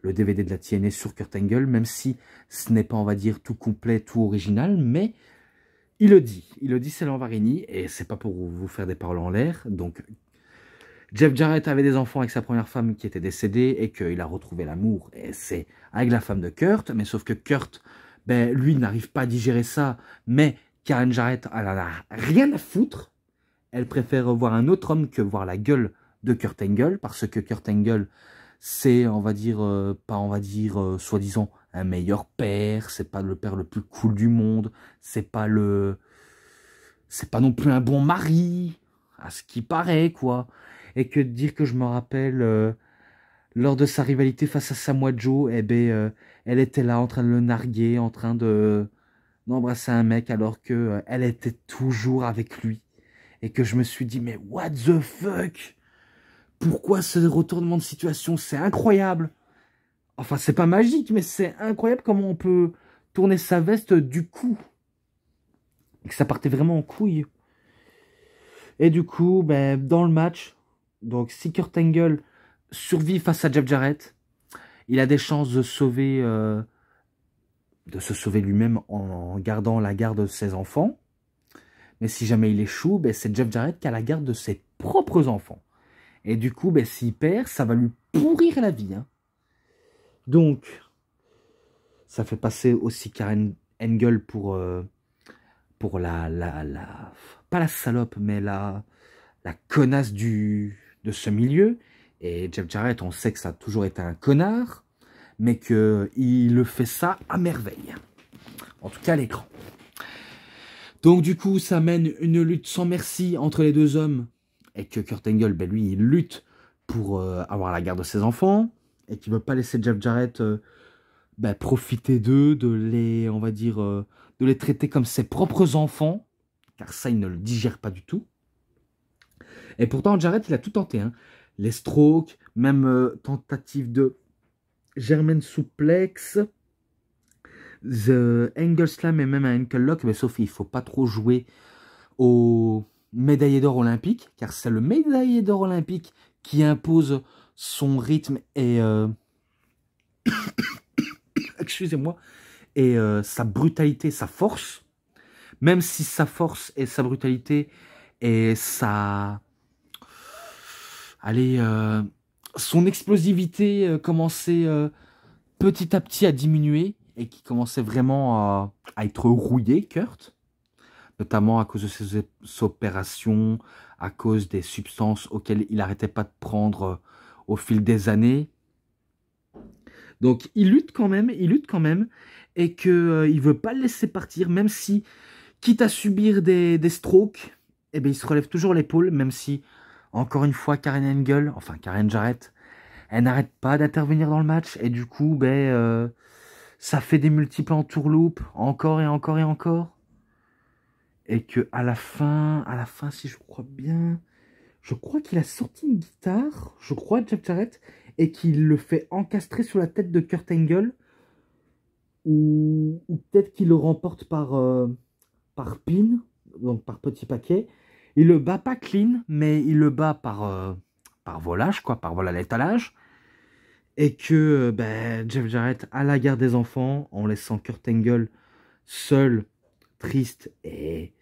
le DVD de la TNA sur Kurt Angle, même si ce n'est pas, on va dire, tout complet, tout original, mais il le dit Céline Varini, et c'est pas pour vous faire des paroles en l'air. Donc Jeff Jarrett avait des enfants avec sa première femme qui était décédée et qu'il a retrouvé l'amour, et c'est avec la femme de Kurt, mais sauf que Kurt, ben, lui n'arrive pas à digérer ça, mais Karen Jarrett, elle en a rien à foutre. Elle préfère voir un autre homme que voir la gueule de Kurt Angle, parce que Kurt Angle, c'est, on va dire, pas, on va dire, soi-disant, un meilleur père, c'est pas le père le plus cool du monde, c'est pas non plus un bon mari, à ce qui paraît, quoi. Et que dire que je me rappelle, lors de sa rivalité face à Samoa Joe, eh ben, elle était là en train de le narguer, en train d'embrasser un mec, alors que elle était toujours avec lui. Et que je me suis dit, mais what the fuck? Pourquoi ce retournement de situation? C'est incroyable. Enfin, c'est pas magique, mais c'est incroyable comment on peut tourner sa veste du cou. Et que ça partait vraiment en couille. Et du coup, ben, dans le match, donc si Kurt Angle survit face à Jeff Jarrett, il a des chances de se sauver lui-même en gardant la garde de ses enfants. Mais si jamais il échoue, ben, c'est Jeff Jarrett qui a la garde de ses propres enfants. Et du coup, ben, s'il perd, ça va lui pourrir la vie. Hein. Donc, ça fait passer aussi Karen Angle pour pas la salope, mais la connasse de ce milieu. Et Jeff Jarrett, on sait que ça a toujours été un connard, mais qu'il le fait ça à merveille. En tout cas, à l'écran. Donc, du coup, ça mène une lutte sans merci entre les deux hommes. Et que Kurt Angle, ben, lui, il lutte pour avoir la garde de ses enfants. Et qu'il ne veut pas laisser Jeff Jarrett ben, profiter d'eux, de les, on va dire, de les traiter comme ses propres enfants. Car ça, il ne le digère pas du tout. Et pourtant, Jarrett, il a tout tenté. Hein. Les strokes, même tentative de German suplex, the angle slam et même un ankle lock. Mais sauf qu'il ne faut pas trop jouer au médaillé d'or olympique, car c'est le médaillé d'or olympique qui impose son rythme et excusez-moi, et sa brutalité, sa force. Même si sa force et sa brutalité et sa... Allez, son explosivité commençait petit à petit à diminuer et qui commençait vraiment à être rouillé, Kurt. Notamment à cause de ses opérations, à cause des substances auxquelles il n'arrêtait pas de prendre au fil des années. Donc il lutte quand même, et qu'il ne veut pas le laisser partir, même si, quitte à subir des strokes, eh bien, il se relève toujours l'épaule, même si, encore une fois, Karen Angle, enfin Karen Jarrett, elle n'arrête pas d'intervenir dans le match, et du coup, ben, ça fait des multiples entourloupes, encore et encore et encore. Et que à la fin, si je crois bien, je crois qu'il a sorti une guitare, je crois, Jeff Jarrett, et qu'il le fait encastrer sur la tête de Kurt Angle, ou peut-être qu'il le remporte par pin, donc par petit paquet. Il le bat pas clean, mais il le bat par volage, quoi, par vol à l'étalage. Et que ben, Jeff Jarrett a la garde des enfants, en laissant Kurt Angle seul, triste et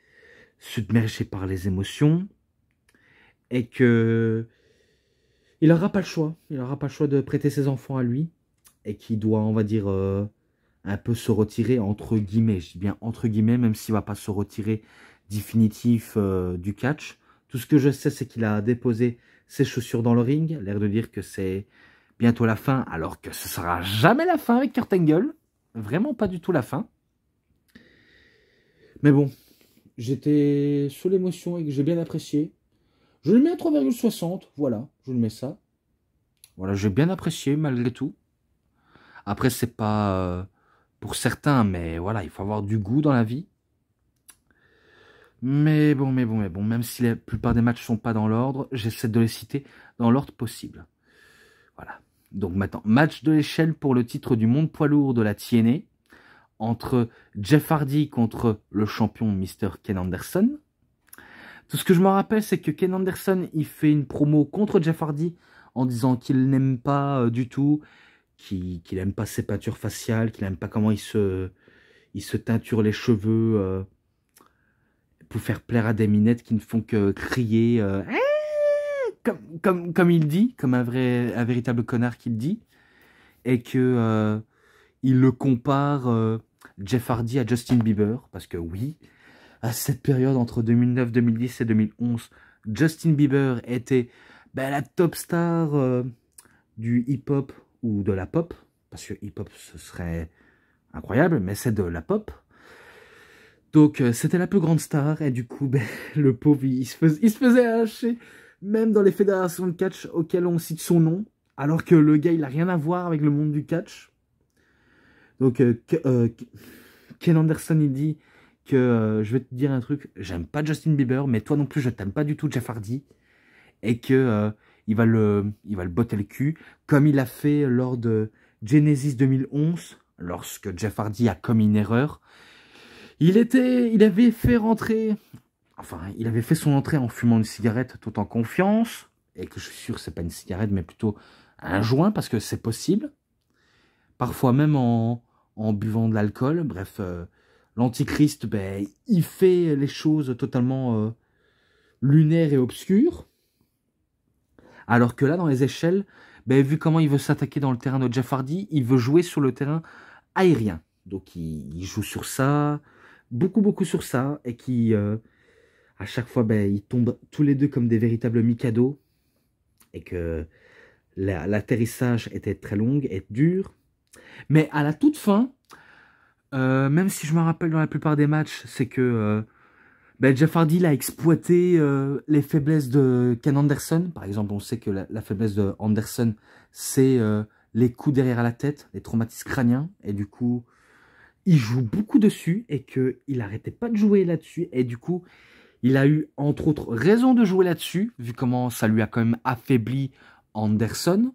submergé par les émotions. Et que il n'aura pas le choix. Il n'aura pas le choix de prêter ses enfants à lui. Et qu'il doit, on va dire, un peu se retirer, entre guillemets. Je dis bien entre guillemets, même s'il ne va pas se retirer définitif du catch. Tout ce que je sais, c'est qu'il a déposé ses chaussures dans le ring. L'air de dire que c'est bientôt la fin, alors que ce sera jamais la fin avec Kurt Angle. Vraiment pas du tout la fin. Mais bon, j'étais sous l'émotion et que j'ai bien apprécié. Je le mets à 3,60, voilà, je le mets ça. Voilà, j'ai bien apprécié malgré tout. Après, c'est pas pour certains, mais voilà, il faut avoir du goût dans la vie. Mais bon, même si la plupart des matchs sont pas dans l'ordre, j'essaie de les citer dans l'ordre possible. Voilà. Donc maintenant, match de l'échelle pour le titre du monde poids lourd de la TNA entre Jeff Hardy contre le champion Mr. Ken Anderson. Tout ce que je me rappelle, c'est que Ken Anderson, il fait une promo contre Jeff Hardy en disant qu'il n'aime pas du tout, qu'il n'aime pas ses peintures faciales, qu'il n'aime pas comment il se teinture les cheveux pour faire plaire à des minettes qui ne font que crier comme il dit, comme un véritable connard qu'il dit, et que il le compare Jeff Hardy à Justin Bieber, parce que oui, à cette période entre 2009, 2010 et 2011, Justin Bieber était la top star du hip-hop ou de la pop, parce que hip-hop ce serait incroyable, mais c'est de la pop. Donc c'était la plus grande star, et du coup, le pauvre, il se faisait hacher, même dans les fédérations de catch auxquelles on cite son nom, alors que le gars, il n'a rien à voir avec le monde du catch. Donc Ken Anderson, il dit que, je vais te dire un truc, j'aime pas Justin Bieber, mais toi non plus, je t'aime pas du tout Jeff Hardy, et que il va le botter le cul, comme il a fait lors de Genesis 2011, lorsque Jeff Hardy a commis une erreur. Il avait fait son entrée en fumant une cigarette tout en confiance, et que je suis sûr que c'est pas une cigarette, mais plutôt un joint, parce que c'est possible. Parfois même en buvant de l'alcool. Bref, l'antichrist, il fait les choses totalement lunaires et obscures. Alors que là, dans les échelles, vu comment il veut s'attaquer dans le terrain de Jeff Hardy, il veut jouer sur le terrain aérien. Donc il joue sur ça, beaucoup sur ça, et qui, à chaque fois, ils tombent tous les deux comme des véritables Mikado, et que l'atterrissage était très long et dur. Mais à la toute fin, même si je me rappelle dans la plupart des matchs, c'est que Jeff Hardy a exploité les faiblesses de Ken Anderson. Par exemple, on sait que la faiblesse de Anderson, c'est les coups derrière la tête, les traumatismes crâniens. Et du coup, il joue beaucoup dessus et qu'il n'arrêtait pas de jouer là-dessus. Et du coup, il a eu, entre autres, raison de jouer là-dessus, vu comment ça lui a quand même affaibli Anderson.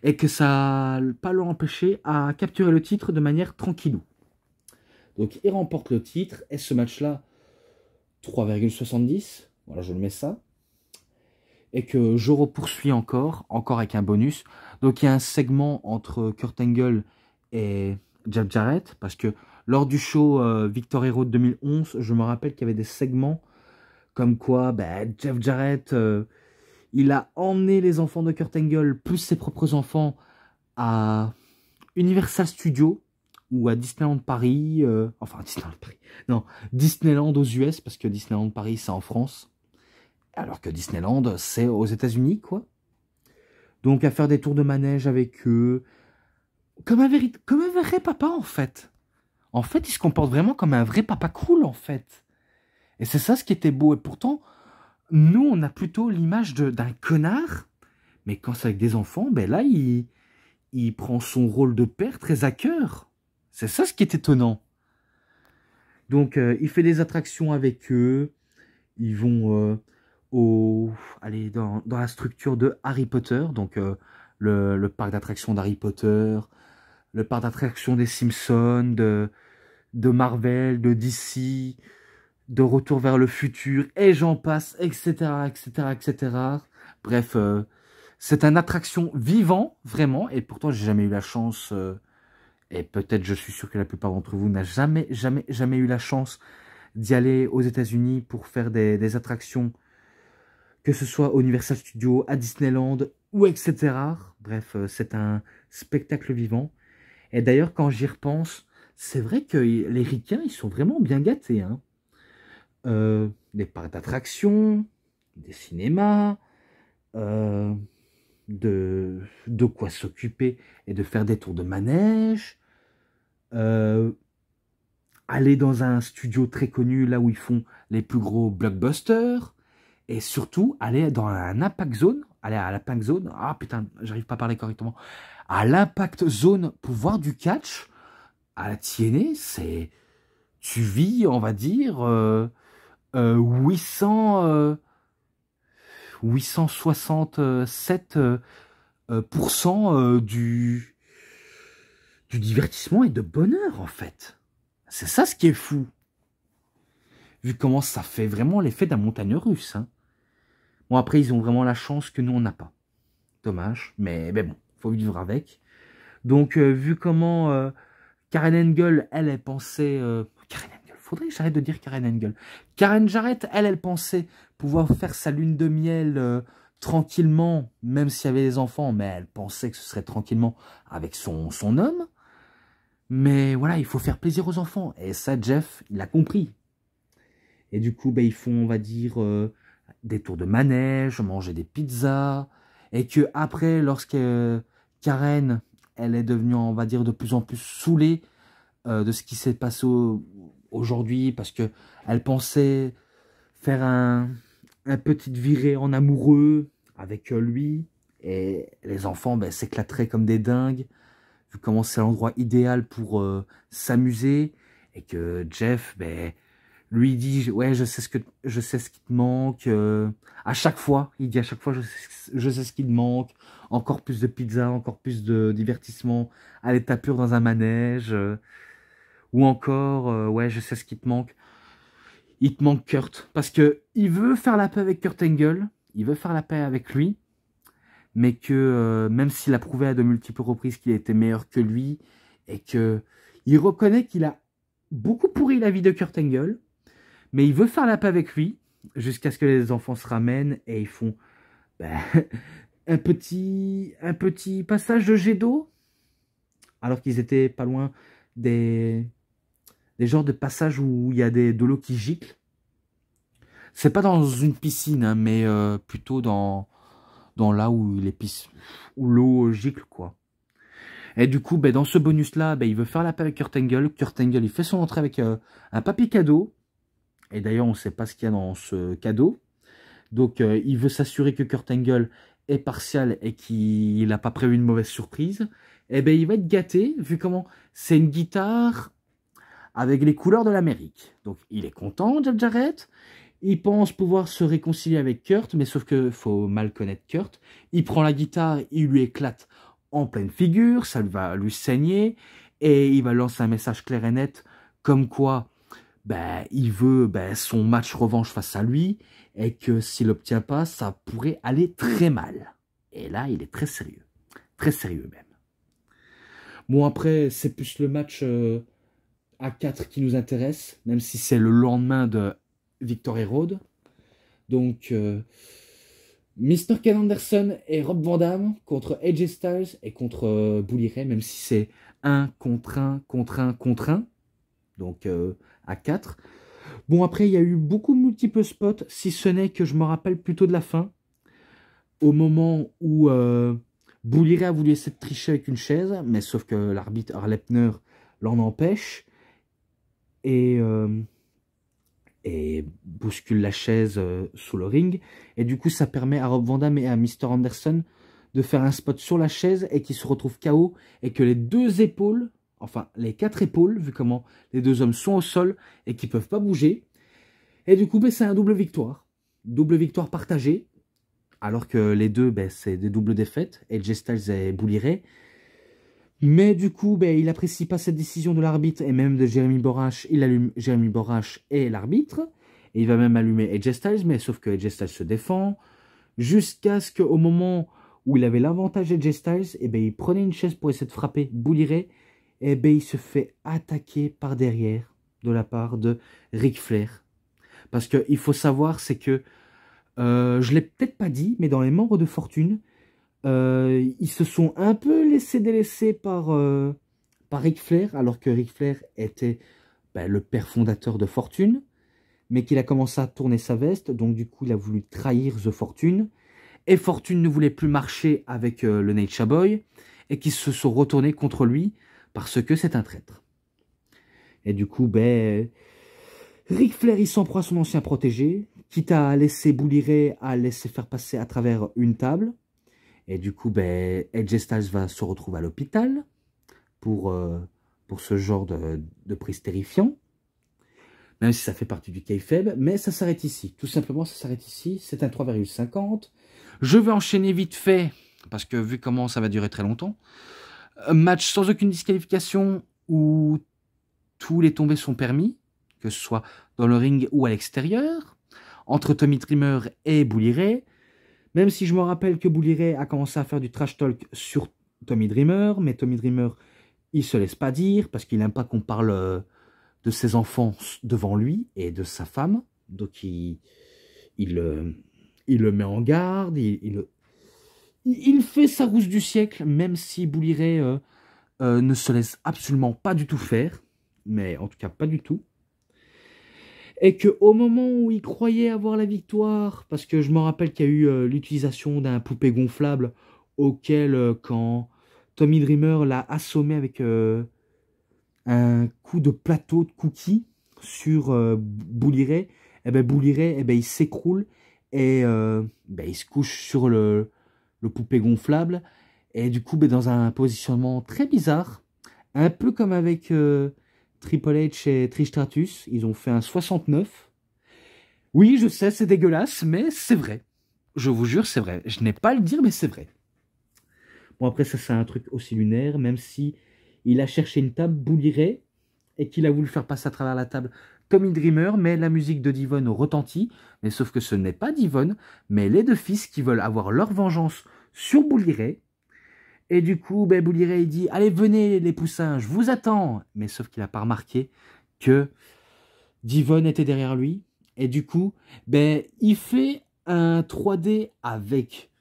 Et que ça n'a pas l'empêché à capturer le titre de manière tranquillou. Donc, il remporte le titre. Et ce match-là, 3,70, voilà, je le mets ça, et que je repoursuis encore avec un bonus. Donc il y a un segment entre Kurt Angle et Jeff Jarrett, parce que lors du show Victor Hero de 2011, je me rappelle qu'il y avait des segments comme quoi Jeff Jarrett, il a emmené les enfants de Kurt Angle, plus ses propres enfants, à Universal Studios, ou à Disneyland Paris, enfin Disneyland Paris, non, Disneyland aux US, parce que Disneyland Paris c'est en France, alors que Disneyland c'est aux États-Unis, quoi. Donc à faire des tours de manège avec eux, comme un vrai papa en fait. En fait, il se comporte vraiment comme un vrai papa cool en fait. Et c'est ça ce qui était beau. Et pourtant, nous on a plutôt l'image d'un connard, mais quand c'est avec des enfants, là il prend son rôle de père très à cœur. C'est ça ce qui est étonnant. Donc, il fait des attractions avec eux. Ils vont aller dans la structure de Harry Potter. Donc, le parc d'attractions d'Harry Potter, le parc d'attractions des Simpsons, de Marvel, de DC, de Retour vers le futur, et j'en passe, etc., etc., etc. Bref, c'est une attraction vivant, vraiment. Et pourtant, j'ai jamais eu la chance... et peut-être, je suis sûr que la plupart d'entre vous n'a jamais eu la chance d'y aller aux États-Unis pour faire des attractions, que ce soit au Universal Studios, à Disneyland, ou etc. Bref, c'est un spectacle vivant. Et d'ailleurs, quand j'y repense, c'est vrai que les Ricains, ils sont vraiment bien gâtés. Hein. Des parcs d'attractions, des cinémas, de quoi s'occuper et de faire des tours de manège, aller dans un studio très connu là où ils font les plus gros blockbusters, et surtout aller dans un impact zone, aller à l'impact zone, ah putain, j'arrive pas à parler correctement, à l'impact zone pour voir du catch, à la TNA, c'est, tu vis, on va dire, 867 du divertissement et de bonheur, en fait. C'est ça ce qui est fou. Vu comment ça fait vraiment l'effet d'un montagne russe. Hein. Bon, après, ils ont vraiment la chance que nous, on n'a pas. Dommage, mais bon, faut vivre avec. Donc, vu comment Karen Engel, elle pensait... Karen Engel, faudrait que j'arrête de dire Karen Engel. Karen Jarrett, elle pensait pouvoir faire sa lune de miel tranquillement, même s'il y avait des enfants, mais elle pensait que ce serait tranquillement avec son homme. Mais voilà, il faut faire plaisir aux enfants. Et ça, Jeff, il a compris. Et du coup, ben, ils font, on va dire, des tours de manège, manger des pizzas. Et que après, lorsque Karen, elle est devenue, on va dire, de plus en plus saoulée de ce qui s'est passé aujourd'hui, parce que elle pensait faire un petite virée en amoureux avec lui. Et les enfants ben, s'éclateraient comme des dingues, vu comment c'est l'endroit idéal pour s'amuser. Et que Jeff, ben, lui dit, ouais, je sais ce qui te manque. À chaque fois, il dit à chaque fois, je sais ce qui te manque. Encore plus de pizza, encore plus de divertissement. À l'état pur dans un manège. Ou encore, ouais, je sais ce qui te manque. Il te manque Kurt. Parce que il veut faire la paix avec Kurt Angle. Il veut faire la paix avec lui. Mais que même s'il a prouvé à de multiples reprises qu'il était meilleur que lui. Et que il reconnaît qu'il a beaucoup pourri la vie de Kurt Angle. Mais il veut faire la paix avec lui, jusqu'à ce que les enfants se ramènent et ils font ben, un petit passage de jet d'eau, alors qu'ils étaient pas loin des genres de passages où il y a de l'eau qui gicle. C'est pas dans une piscine, hein, mais plutôt dans là où où l'eau gicle, quoi. Et du coup, ben, dans ce bonus-là, ben, il veut faire la paix avec Kurt Angle. Kurt Angle, il fait son entrée avec un papier cadeau. Et d'ailleurs, on ne sait pas ce qu'il y a dans ce cadeau. Donc, il veut s'assurer que Kurt Angle est partial et qu'il n'a pas prévu une mauvaise surprise. Eh bien, il va être gâté, vu comment c'est une guitare avec les couleurs de l'Amérique. Donc, il est content, Jeff Jarrett. Il pense pouvoir se réconcilier avec Kurt, mais sauf que faut mal connaître Kurt. Il prend la guitare, il lui éclate en pleine figure, ça va lui saigner, et il va lancer un message clair et net, comme quoi ben, il veut son match revanche face à lui, et que s'il n'obtient pas, ça pourrait aller très mal. Et là, il est très sérieux même. Bon, après, c'est plus le match à 4 qui nous intéresse, même si c'est le lendemain de Victory Road. Donc, Mr. Ken Anderson et Rob Van Dam contre AJ Styles et contre Bully Ray, même si c'est 1 contre 1 contre 1 contre 1. Donc, à 4. Bon, après, il y a eu beaucoup de multiples spots, si ce n'est que je me rappelle plutôt de la fin, au moment où Bully Ray a voulu essayer de tricher avec une chaise, mais sauf que l'arbitre Arlepner l'en empêche, et bouscule la chaise sous le ring, et du coup, ça permet à Rob Van Dam et à Mr. Anderson de faire un spot sur la chaise, et qui se retrouve KO, et que les deux épaules, enfin, les 4 épaules, vu comment les deux hommes sont au sol, et qui ne peuvent pas bouger, et du coup, c'est un double victoire. Double victoire partagée. Alors que les deux, c'est des doubles défaites. AJ Styles et Bully Ray. Mais du coup, il n'apprécie pas cette décision de l'arbitre et même de Jeremy Borash. Il allume Jeremy Borash et l'arbitre. Et il va même allumer AJ Styles, mais sauf que AJ Styles se défend. Jusqu'à ce qu'au moment où il avait l'avantage AJ Styles, il prenait une chaise pour essayer de frapper Bully Ray. Et il se fait attaquer par derrière de la part de Ric Flair. Parce qu'il faut savoir, c'est que, je ne l'ai peut-être pas dit, mais dans les membres de Fortune, ils se sont un peu laissés délaisser par Ric Flair, alors que Ric Flair était le père fondateur de Fortune, mais qu'il a commencé à tourner sa veste, donc du coup il a voulu trahir The Fortune, et Fortune ne voulait plus marcher avec le Nature Boy, et qu'ils se sont retournés contre lui, parce que c'est un traître. Et du coup, Ric Flair, il s'en prend à son ancien protégé, quitte à laisser Bully Ray, à laisser faire passer à travers une table. Et du coup, AJ Styles va se retrouver à l'hôpital pour ce genre de prise terrifiant. Même si ça fait partie du kayfabe, mais ça s'arrête ici. Tout simplement, ça s'arrête ici. C'est un 3,50. Je vais enchaîner vite fait parce que vu comment ça va durer très longtemps. Un match sans aucune disqualification, où tous les tombés sont permis, que ce soit dans le ring ou à l'extérieur, entre Tommy Dreamer et Bully Ray. Même si je me rappelle que Bully Ray a commencé à faire du trash talk sur Tommy Dreamer, mais Tommy Dreamer, il se laisse pas dire, parce qu'il n'aime pas qu'on parle de ses enfants devant lui et de sa femme. Donc il le met en garde, il fait sa rousse du siècle, même si Bully Ray ne se laisse absolument pas du tout faire, mais en tout cas pas du tout. Et qu'au moment où il croyait avoir la victoire, parce que je me rappelle qu'il y a eu l'utilisation d'un poupée gonflable auquel, quand Tommy Dreamer l'a assommé avec un coup de plateau de cookies sur Bully Ray, et ben Bully Ray, il s'écroule et il se couche sur le poupée gonflable, et du coup dans un positionnement très bizarre, un peu comme avec Triple H et Trish Stratus, ils ont fait un 69. Oui, je sais, c'est dégueulasse, mais c'est vrai. Je vous jure, c'est vrai. Je n'ai pas à le dire, mais c'est vrai. Bon, après, ça, c'est un truc aussi lunaire, même si il a cherché une table, Bully Ray, et qu'il a voulu faire passer à travers la table Tommy Dreamer, mais la musique de Devon retentit. Mais sauf que ce n'est pas Devon, mais les deux fils qui veulent avoir leur vengeance sur Bully Ray. Et du coup, Bully Ray dit « Allez, venez les poussins, je vous attends !» Mais sauf qu'il n'a pas remarqué que Devon était derrière lui. Et du coup, il fait un 3D avec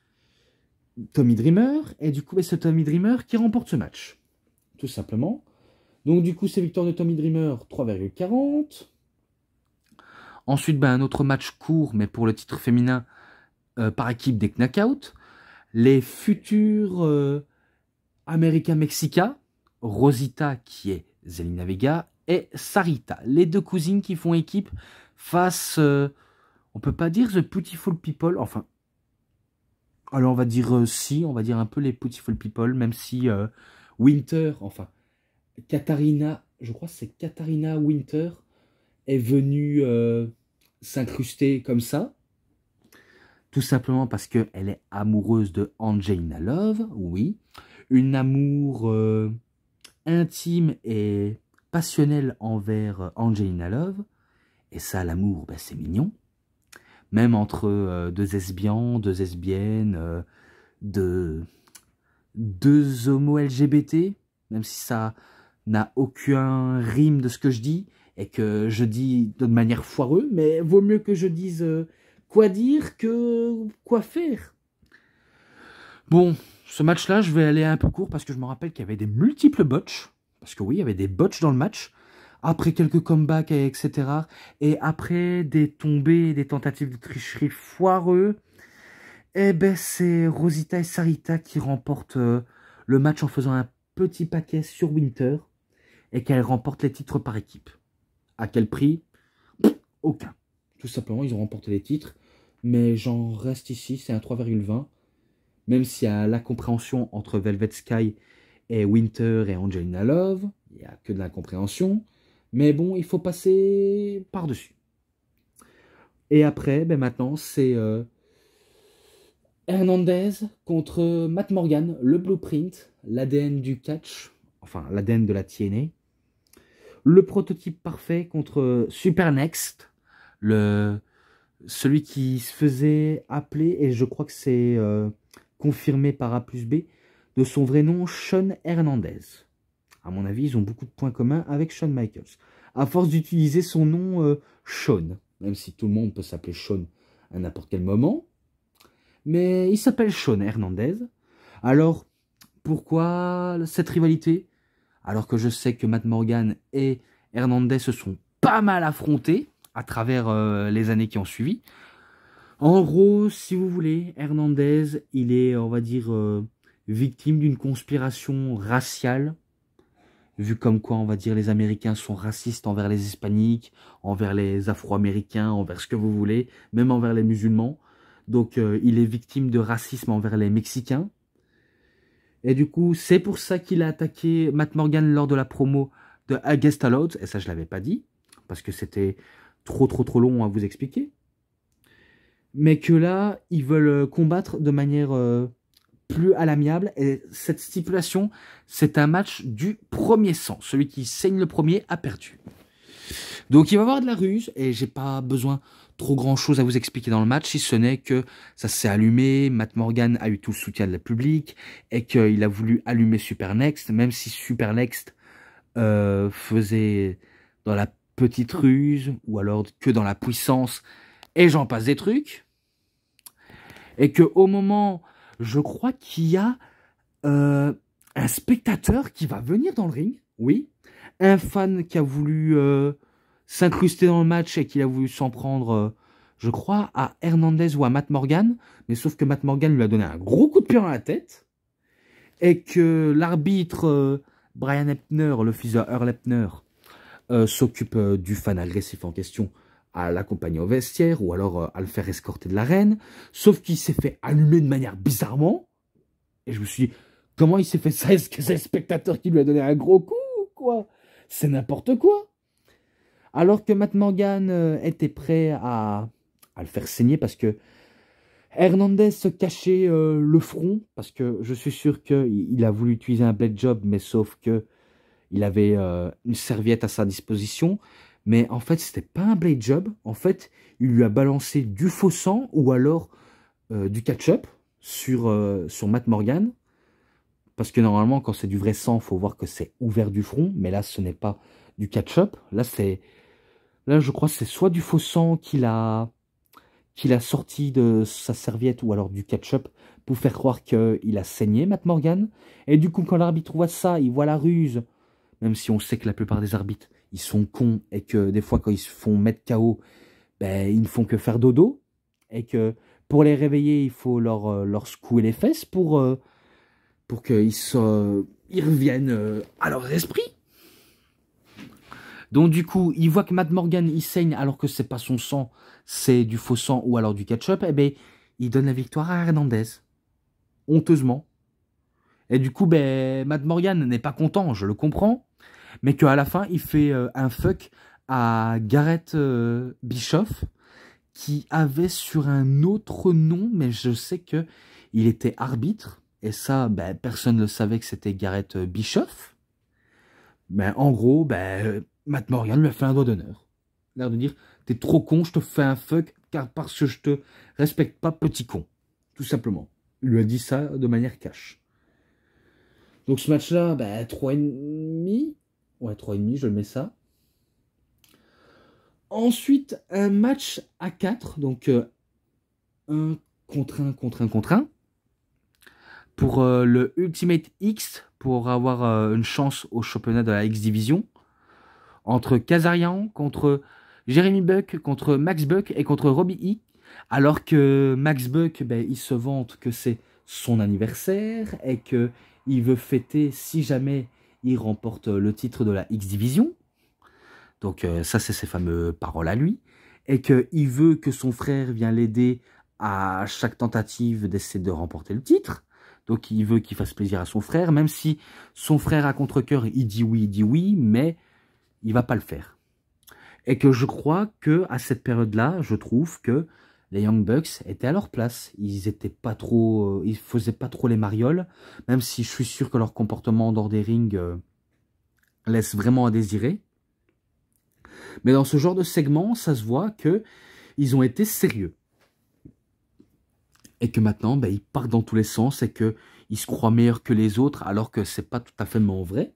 Tommy Dreamer. Et du coup, c'est Tommy Dreamer qui remporte ce match. Tout simplement. Donc du coup, c'est victoire de Tommy Dreamer, 3,40. Ensuite, un autre match court, mais pour le titre féminin, par équipe des Knockout. Les futurs America Mexica, Rosita qui est Zelina Vega et Sarita, les deux cousines qui font équipe face, on peut pas dire The Beautiful People, enfin, alors on va dire si, on va dire un peu les Beautiful People, même si Winter, enfin, Katharina, je crois que c'est Katharina Winter, est venue s'incruster comme ça, tout simplement parce qu'elle est amoureuse de Angelina Love, oui, une amour intime et passionnel envers Angelina Love. Et ça, l'amour, c'est mignon. Même entre deux lesbiennes, deux homo-LGBT, même si ça n'a aucun rime de ce que je dis, et que je dis de manière foireuse, mais vaut mieux que je dise quoi dire que quoi faire. Bon, ce match-là, je vais aller un peu court parce que je me rappelle qu'il y avait des multiples botches. Parce que oui, il y avait des botches dans le match. Après quelques comebacks, etc. Et après des tombées, des tentatives de tricherie foireux, c'est Rosita et Sarita qui remportent le match en faisant un petit paquet sur Winter. Et qu'elles remportent les titres par équipe. À quel prix? Aucun. Tout simplement, ils ont remporté les titres. Mais j'en reste ici, c'est un 3,20. Même s'il y a la compréhension entre Velvet Sky et Winter et Angelina Love, il n'y a que de l'incompréhension. Mais bon, il faut passer par-dessus. Et après, maintenant, c'est Hernandez contre Matt Morgan, le blueprint, l'ADN du catch, enfin l'ADN de la TNA. Le prototype parfait contre Super Next, celui qui se faisait appeler, et je crois que c'est confirmé par A plus B, de son vrai nom, Shawn Hernandez. À mon avis, ils ont beaucoup de points communs avec Shawn Michaels. À force d'utiliser son nom Shawn, même si tout le monde peut s'appeler Shawn à n'importe quel moment. Mais il s'appelle Shawn Hernandez. Alors, pourquoi cette rivalité? Alors que je sais que Matt Morgan et Hernandez se sont pas mal affrontés à travers les années qui ont suivi. En gros, si vous voulez, Hernandez, il est, on va dire, victime d'une conspiration raciale, vu comme quoi, on va dire, les Américains sont racistes envers les Hispaniques, envers les Afro-Américains, envers ce que vous voulez, même envers les musulmans. Donc, il est victime de racisme envers les Mexicains. Et du coup, c'est pour ça qu'il a attaqué Matt Morgan lors de la promo de Against All Odds. Et ça, je ne l'avais pas dit, parce que c'était trop long à vous expliquer. Mais que là, ils veulent combattre de manière plus à l'amiable. Et cette stipulation, c'est un match du premier sang. Celui qui saigne le premier a perdu. Donc il va y avoir de la ruse et j'ai pas besoin trop grand chose à vous expliquer dans le match, si ce n'est que ça s'est allumé, Matt Morgan a eu tout le soutien de la public et qu'il a voulu allumer Super Next, même si Super Next faisait dans la petite ruse ou alors que dans la puissance et j'en passe des trucs. Et que au moment, je crois qu'il y a un spectateur qui va venir dans le ring, oui, un fan qui a voulu s'incruster dans le match et qui a voulu s'en prendre, je crois, à Hernandez ou à Matt Morgan, mais sauf que Matt Morgan lui a donné un gros coup de pied dans la tête, et que l'arbitre Brian Hebner, le fils de Earl Hebner, s'occupe du fan agressif en question, à l'accompagner au vestiaire, ou alors à le faire escorter de l'arène, sauf qu'il s'est fait allumer de manière bizarrement, et je me suis dit, comment il s'est fait ça? Est-ce que c'est le spectateur qui lui a donné un gros coup ou quoi? C'est n'importe quoi. Alors que Matt Morgan était prêt à le faire saigner parce que Hernandez se cachait le front, parce que je suis sûr qu'il a voulu utiliser un blade job, mais sauf que il avait une serviette à sa disposition. Mais en fait, c'était pas un blade job. En fait, il lui a balancé du faux sang ou alors du ketchup sur Matt Morgan. Parce que normalement, quand c'est du vrai sang, il faut voir que c'est ouvert du front. Mais là, ce n'est pas du ketchup. Là, je crois que c'est soit du faux sang qu'il a sorti de sa serviette ou alors du ketchup pour faire croire qu'il a saigné, Matt Morgan. Et du coup, quand l'arbitre voit ça, il voit la ruse. Même si on sait que la plupart des arbitres, ils sont cons et que des fois, quand ils se font mettre KO, ben, ils ne font que faire dodo. Et que pour les réveiller, il faut leur secouer les fesses pour qu'ils reviennent à leur esprit. Donc du coup, il voit que Matt Morgan, il saigne alors que c'est pas son sang, c'est du faux sang ou alors du ketchup. Et ben, il donne la victoire à Hernandez. Honteusement. Et du coup, ben, Matt Morgan n'est pas content, je le comprends. Mais qu'à la fin, il fait un fuck à Garrett Bischoff, qui avait sur un autre nom, mais je sais que il était arbitre. Et ça, ben, personne ne le savait que c'était Garrett Bischoff. Ben, en gros, ben, Matt Morgan lui a fait un doigt d'honneur. L'air de dire, t'es trop con, je te fais un fuck, car parce que je te respecte pas, petit con. Tout simplement. Il lui a dit ça de manière cash. Donc ce match-là, ben, 3,5. Ouais, 3,5, je le mets ça. Ensuite, un match à 4, donc 1 contre 1 contre 1 contre 1. Pour le Ultimate X, pour avoir une chance au championnat de la X Division. Entre Kazarian, contre Jeremy Buck, contre Max Buck et contre Robbie E. Alors que Max Buck, ben, il se vante que c'est son anniversaire et qu'il veut fêter si jamais il remporte le titre de la X Division. Donc ça, c'est ses fameuses paroles à lui. Et qu'il veut que son frère vienne l'aider à chaque tentative d'essayer de remporter le titre. Donc il veut qu'il fasse plaisir à son frère, même si son frère à contre-cœur, il dit oui, mais il va pas le faire. Et que je crois que à cette période-là, je trouve que les Young Bucks étaient à leur place. Ils étaient pas trop, ils faisaient pas trop les marioles, même si je suis sûr que leur comportement hors des rings laisse vraiment à désirer. Mais dans ce genre de segment, ça se voit que ils ont été sérieux. Et que maintenant, ben, ils partent dans tous les sens et qu'ils se croient meilleurs que les autres, alors que c'est pas tout à fait vrai.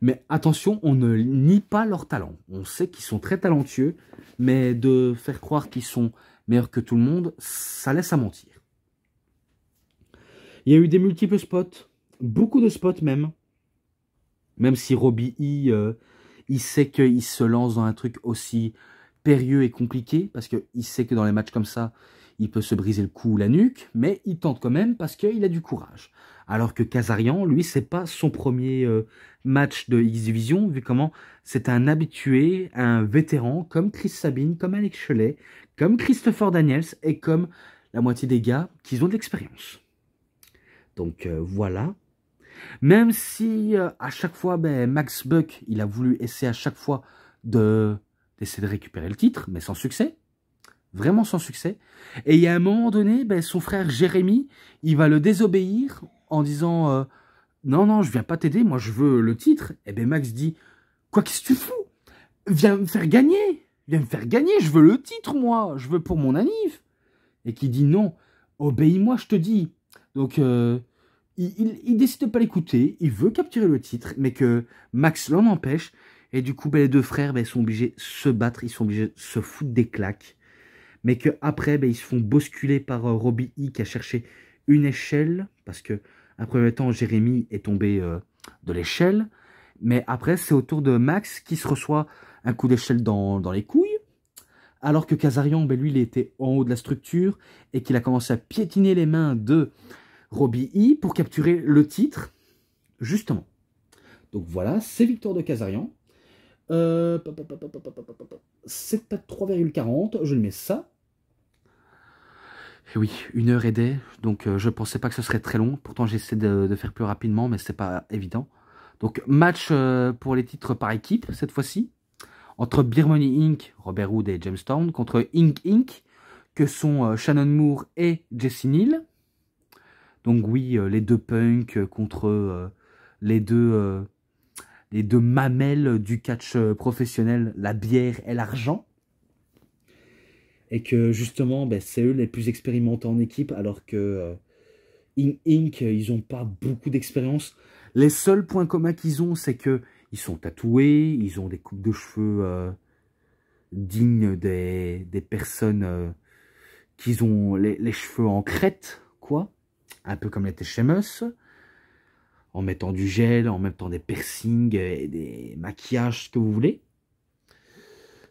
Mais attention, on ne nie pas leur talent. On sait qu'ils sont très talentueux, mais de faire croire qu'ils sont meilleurs que tout le monde, ça laisse à mentir. Il y a eu des multiples spots, beaucoup de spots même. Même si Robbie E, il sait qu'il se lance dans un truc aussi périlleux et compliqué, parce qu'il sait que dans les matchs comme ça, il peut se briser le cou ou la nuque, mais il tente quand même parce qu'il a du courage. Alors que Kazarian, lui, c'est pas son premier match de X-Division, vu comment c'est un habitué, un vétéran, comme Chris Sabin, comme Alex Shelley, comme Christopher Daniels, et comme la moitié des gars qui ont de l'expérience. Donc voilà. Même si à chaque fois, ben, Max Buck, il a voulu essayer à chaque fois d'essayer de récupérer le titre, mais sans succès. vraiment sans succès. Et il y a un moment donné, ben, son frère Jérémy, il va le désobéir en disant non, non, je viens pas t'aider, moi je veux le titre. Et ben Max dit, quoi, qu'est-ce que tu fous? Viens me faire gagner, viens me faire gagner, je veux le titre, moi, je veux pour mon anniv. Et qui dit non, obéis-moi, je te dis. Donc, il décide de pas l'écouter, il veut capturer le titre, mais que Max l'en empêche. Et du coup, ben, les deux frères ben, sont obligés de se battre, ils sont obligés de se foutre des claques. Mais qu'après, ben, ils se font bousculer par Robbie E qui a cherché une échelle, parce que un premier temps, Jérémy est tombé de l'échelle. Mais après, c'est au tour de Max qui se reçoit un coup d'échelle dans les couilles. Alors que Kazarian, ben, lui, il était en haut de la structure et qu'il a commencé à piétiner les mains de Robbie E pour capturer le titre, justement. Donc voilà, c'est victoire de Kazarian. C'est à 3,40, je lui mets ça. Et oui, 1 heure et des, donc je pensais pas que ce serait très long. Pourtant, j'essaie de faire plus rapidement, mais c'est pas évident. Donc, match pour les titres par équipe, cette fois-ci. Entre Beer Money Inc., Robert Hood et James Storm, contre Inc. Inc., que sont Shannon Moore et Jesse Neal. Donc oui, les deux punks contre les deux mamelles du catch professionnel, la bière et l'argent. Et que justement, ben, c'est eux les plus expérimentés en équipe, alors que Inc., ils n'ont pas beaucoup d'expérience. Les seuls points communs qu'ils ont, c'est que ils sont tatoués, ils ont des coupes de cheveux dignes des personnes qui ont les cheveux en crête, quoi. Un peu comme l'était Sheamus, en mettant du gel, en mettant des piercings et des maquillages, ce que vous voulez.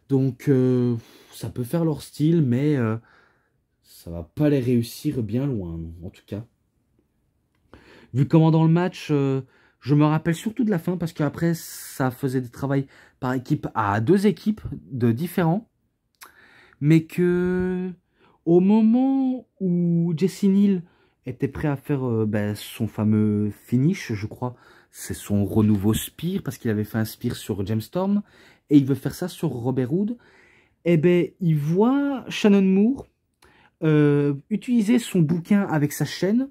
Donc, ça peut faire leur style, mais ça va pas les réussir bien loin, en tout cas. Vu comment dans le match, je me rappelle surtout de la fin, parce qu'après, ça faisait des travails par équipe à 2 équipes de différents. Mais que, au moment où Jesse Neal était prêt à faire ben, son fameux finish, je crois, c'est son renouveau Spear, parce qu'il avait fait un Spear sur James Storm, et il veut faire ça sur Robert Hood, et ben il voit Shannon Moore utiliser son bouquin avec sa chaîne,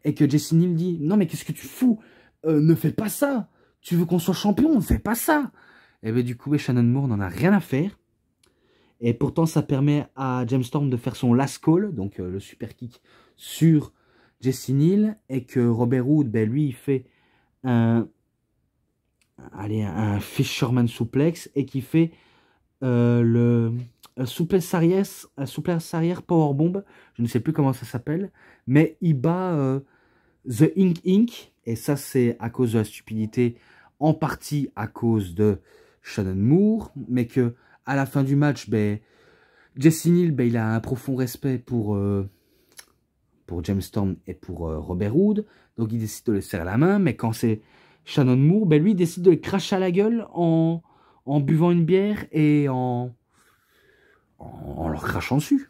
et que Jesse Neal dit « Non mais qu'est-ce que tu fous? Ne fais pas ça! Tu veux qu'on soit champion? Ne fais pas ça !» Et ben du coup, Shannon Moore n'en a rien à faire. Et pourtant, ça permet à James Storm de faire son last call, donc le super kick sur Jesse Neal, et que Robert Hood, ben, lui, il fait un Fisherman suplex, et qui fait le suplex arrière powerbomb, je ne sais plus comment ça s'appelle, mais il bat The Inc. Inc. Et ça, c'est à cause de la stupidité, en partie à cause de Shannon Moore, mais que à la fin du match, ben, Jesse Neal, ben, il a un profond respect pour James Storm et pour Robert Hood, donc il décide de le serrer la main, mais quand c'est Shannon Moore, ben, lui, il décide de le cracher à la gueule en buvant une bière et en leur crachant dessus.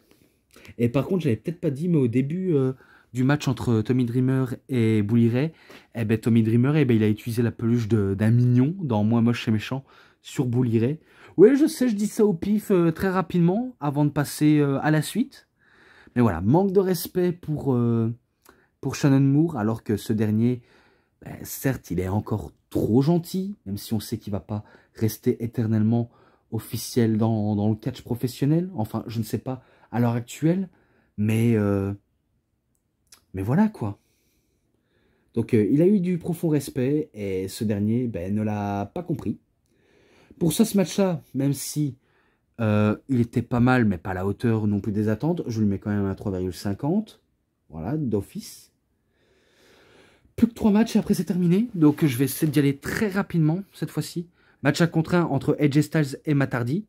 Et par contre, je l'avais peut-être pas dit, mais au début du match entre Tommy Dreamer et Bully Ray, eh ben, Tommy Dreamer, eh ben, il a utilisé la peluche d'un mignon dans Moins Moche et Méchant sur Bully Ray. Oui, je sais, je dis ça au pif très rapidement avant de passer à la suite. Mais voilà, manque de respect pour Shannon Moore, alors que ce dernier, ben, certes, il est encore trop gentil, même si on sait qu'il ne va pas rester éternellement officiel dans le catch professionnel. Enfin, je ne sais pas à l'heure actuelle, mais voilà quoi. Donc, il a eu du profond respect et ce dernier ben, ne l'a pas compris. Pour ça, ce match-là, même si il était pas mal, mais pas à la hauteur non plus des attentes, je lui mets quand même à 3,50. Voilà, d'office. Plus que 3 matchs et après c'est terminé. Donc je vais essayer d'y aller très rapidement cette fois-ci. Match à contre 1 entre AJ Styles et Matt Hardy.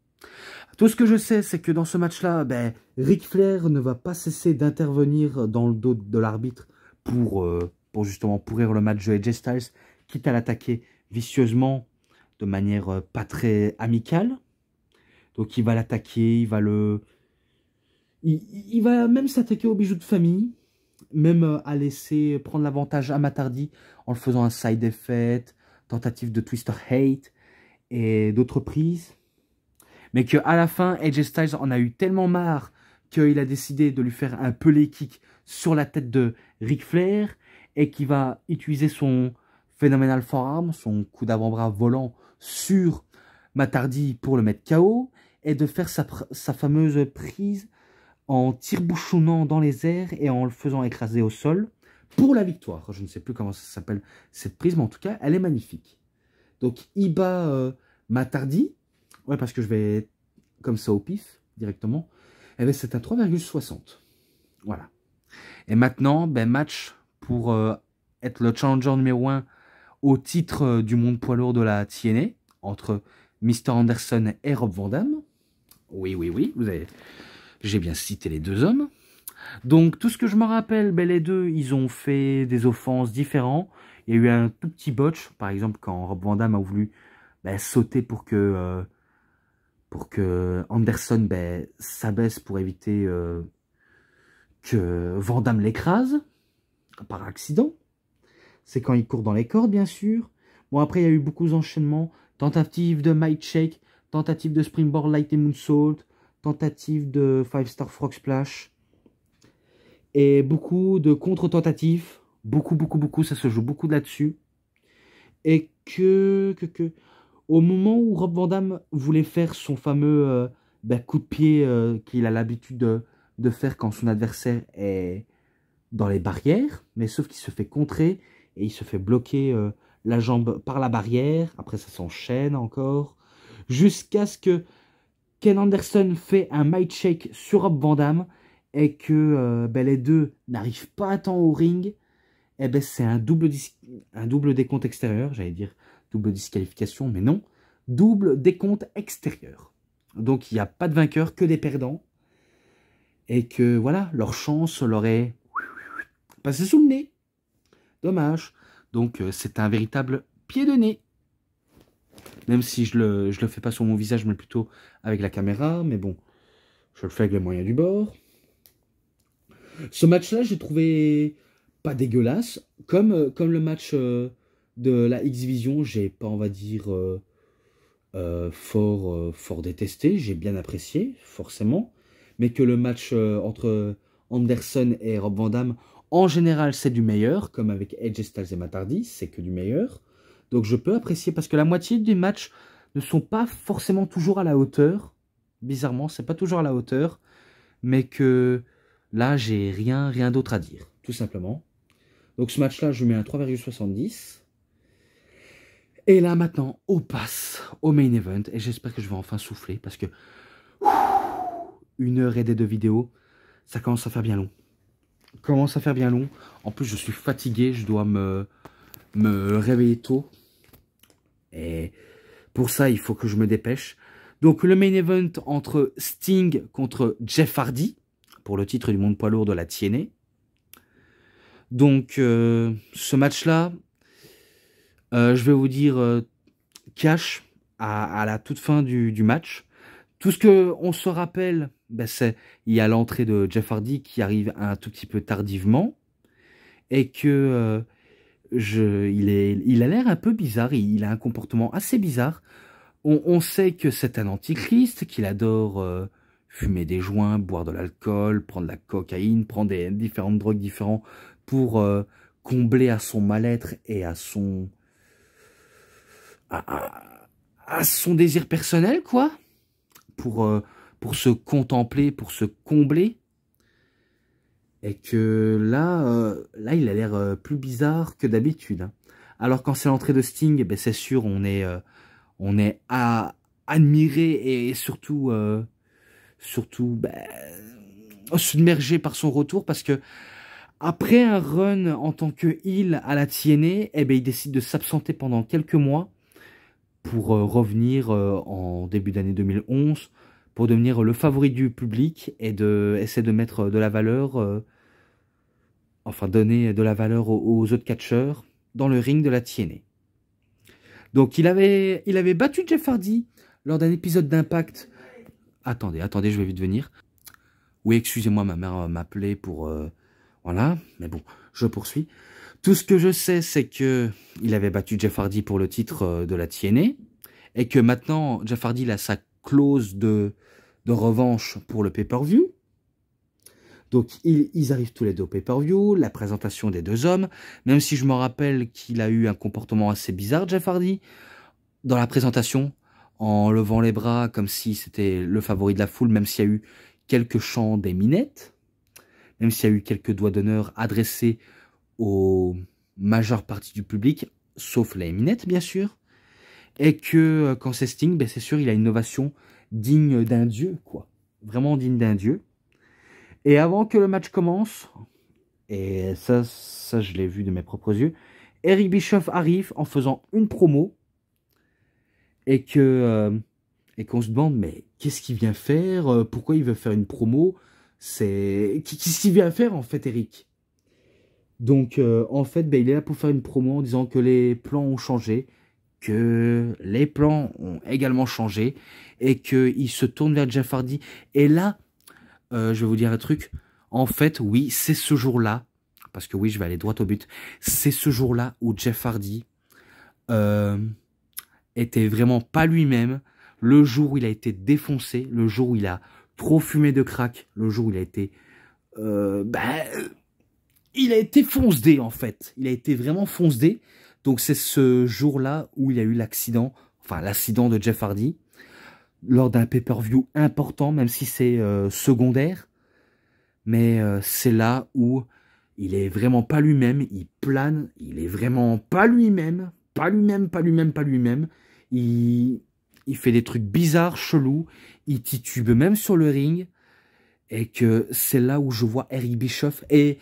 Tout ce que je sais, c'est que dans ce match-là, ben, Ric Flair ne va pas cesser d'intervenir dans le dos de l'arbitre pour justement pourrir le match de AJ Styles, quitte à l'attaquer vicieusement de manière pas très amicale. Donc il va l'attaquer, il va il va même s'attaquer aux bijoux de famille, même à laisser prendre l'avantage à Matt Hardy en le faisant un side effect, tentative de Twister Hate et d'autres prises. Mais qu'à la fin, AJ Styles en a eu tellement marre qu'il a décidé de lui faire un pelé kick sur la tête de Ric Flair et qu'il va utiliser son Phenomenal Forearm, son coup d'avant-bras volant sur Matt Hardy pour le mettre KO et de faire sa fameuse prise en tire-bouchonnant dans les airs et en le faisant écraser au sol pour la victoire. Je ne sais plus comment ça s'appelle cette prise, mais en tout cas, elle est magnifique. Donc, il bat Matt Hardy. Ouais, parce que je vais comme ça au pif, directement. Et bien, c'est un 3,60. Voilà. Et maintenant, ben, match pour être le challenger numéro 1 au titre du monde poids lourd de la TNA, entre Mr. Anderson et Rob Van Dam. Oui, oui, oui, j'ai bien cité les deux hommes. Donc, tout ce que je me rappelle, ben, les deux, ils ont fait des offenses différentes. Il y a eu un tout petit botch, par exemple, quand Rob Van Dam a voulu ben, sauter pour que Anderson ben, s'abaisse pour éviter que Van Dam l'écrase, par accident. C'est quand il court dans les cordes, bien sûr. Bon, après, il y a eu beaucoup d'enchaînements. Tentative de mic shake, tentative de springboard light et moonsault, tentative de 5-star frog splash. Et beaucoup de contre-tentatives. Beaucoup, ça se joue beaucoup là-dessus. Et au moment où Rob Van Dam voulait faire son fameux coup de pied qu'il a l'habitude de faire quand son adversaire est dans les barrières, mais sauf qu'il se fait contrer et il se fait bloquer la jambe par la barrière. Après, ça s'enchaîne encore. Jusqu'à ce que Ken Anderson fait un mic shake sur Rob Van Dam et que ben, les deux n'arrivent pas à temps au ring. Et ben, c'est un double décompte extérieur. J'allais dire double disqualification, mais non. Double décompte extérieur. Donc, il n'y a pas de vainqueur, que des perdants. Et que, voilà, leur chance leur est passée sous le nez. Dommage. Donc, c'est un véritable pied de nez. Même si je le fais pas sur mon visage, mais plutôt avec la caméra. Mais bon, je le fais avec les moyens du bord. Ce match-là, j'ai trouvé pas dégueulasse. Comme le match de la X-Division, j'ai pas, on va dire, fort détesté. J'ai bien apprécié, forcément. Mais que le match entre Anderson et Rob Van Dam, en général, c'est du meilleur. Comme avec Edge Styles et Matt Hardy, c'est que du meilleur. Donc je peux apprécier, parce que la moitié des matchs ne sont pas forcément toujours à la hauteur. Bizarrement, c'est pas toujours à la hauteur. Mais que là, j'ai rien d'autre à dire, tout simplement. Donc ce match-là, je mets un 3,70. Et là, maintenant, on passe au main event. Et j'espère que je vais enfin souffler, parce que 1 heure et des 2 vidéos, ça commence à faire bien long. En plus, je suis fatigué, je dois me réveiller tôt. Et pour ça, il faut que je me dépêche. Donc, le main event entre Sting contre Jeff Hardy, pour le titre du monde poids lourd de la TNA. Donc, ce match-là, je vais vous dire cash à la toute fin du match. Tout ce qu'on se rappelle, ben il y a l'entrée de Jeff Hardy qui arrive un tout petit peu tardivement. Et que il a l'air un peu bizarre, il a un comportement assez bizarre. On sait que c'est un antichrist, qu'il adore fumer des joints, boire de l'alcool, prendre de la cocaïne, prendre des différentes drogues différentes pour combler à son mal-être et à son désir personnel, quoi. Pour se contempler, pour se combler. Et que là, il a l'air plus bizarre que d'habitude. Hein. Alors quand c'est l'entrée de Sting, ben, c'est sûr, on est admiré et surtout submergé par son retour, parce que après un run en tant que heel à la TNA, eh ben, il décide de s'absenter pendant quelques mois pour revenir en début d'année 2011 pour devenir le favori du public et essayer de mettre de la valeur, donner de la valeur aux autres catcheurs dans le ring de la TNA. Donc il avait battu Jeff Hardy lors d'un épisode d'Impact. Attendez, je vais vite venir. Oui, excusez-moi, ma mère m'appelait pour... voilà, mais bon, je poursuis. Tout ce que je sais, c'est que il avait battu Jeff Hardy pour le titre de la TNA, et que maintenant, Jeff Hardy a sa clause de revanche pour le pay-per-view. Donc, ils arrivent tous les deux au pay-per-view, la présentation des deux hommes, même si je me rappelle qu'il a eu un comportement assez bizarre, Jeff Hardy, dans la présentation, en levant les bras comme si c'était le favori de la foule, même s'il y a eu quelques chants des minettes, même s'il y a eu quelques doigts d'honneur adressés aux majeures parties du public, sauf les minettes, bien sûr, et que quand c'est Sting, ben c'est sûr, il a une innovation digne d'un dieu, quoi. Vraiment digne d'un dieu. Et avant que le match commence, et ça je l'ai vu de mes propres yeux, Eric Bischoff arrive en faisant une promo, et qu'on se demande, mais qu'est-ce qu'il vient faire? Pourquoi il veut faire une promo? Qu'est-ce qu'il vient faire, en fait, Eric? Donc, en fait, ben, il est là pour faire une promo en disant que les plans ont changé, que les plans ont également changé, et qu'il se tourne vers Jeff Hardy. Et là, je vais vous dire un truc. En fait, oui, c'est ce jour-là, parce que oui, je vais aller droit au but, c'est ce jour-là où Jeff Hardy était vraiment pas lui-même, le jour où il a été défoncé, le jour où il a trop fumé de crack, le jour où il a été... il a été foncedé, en fait. Il a été vraiment foncedé. Donc c'est ce jour-là où il y a eu l'accident, enfin l'accident de Jeff Hardy, lors d'un pay-per-view important, même si c'est secondaire. Mais c'est là où il est vraiment pas lui-même, il plane, il est vraiment pas lui-même, pas lui-même, pas lui-même, pas lui-même. Il fait des trucs bizarres, chelous, il titube même sur le ring. Et que c'est là où je vois Eric Bischoff. Et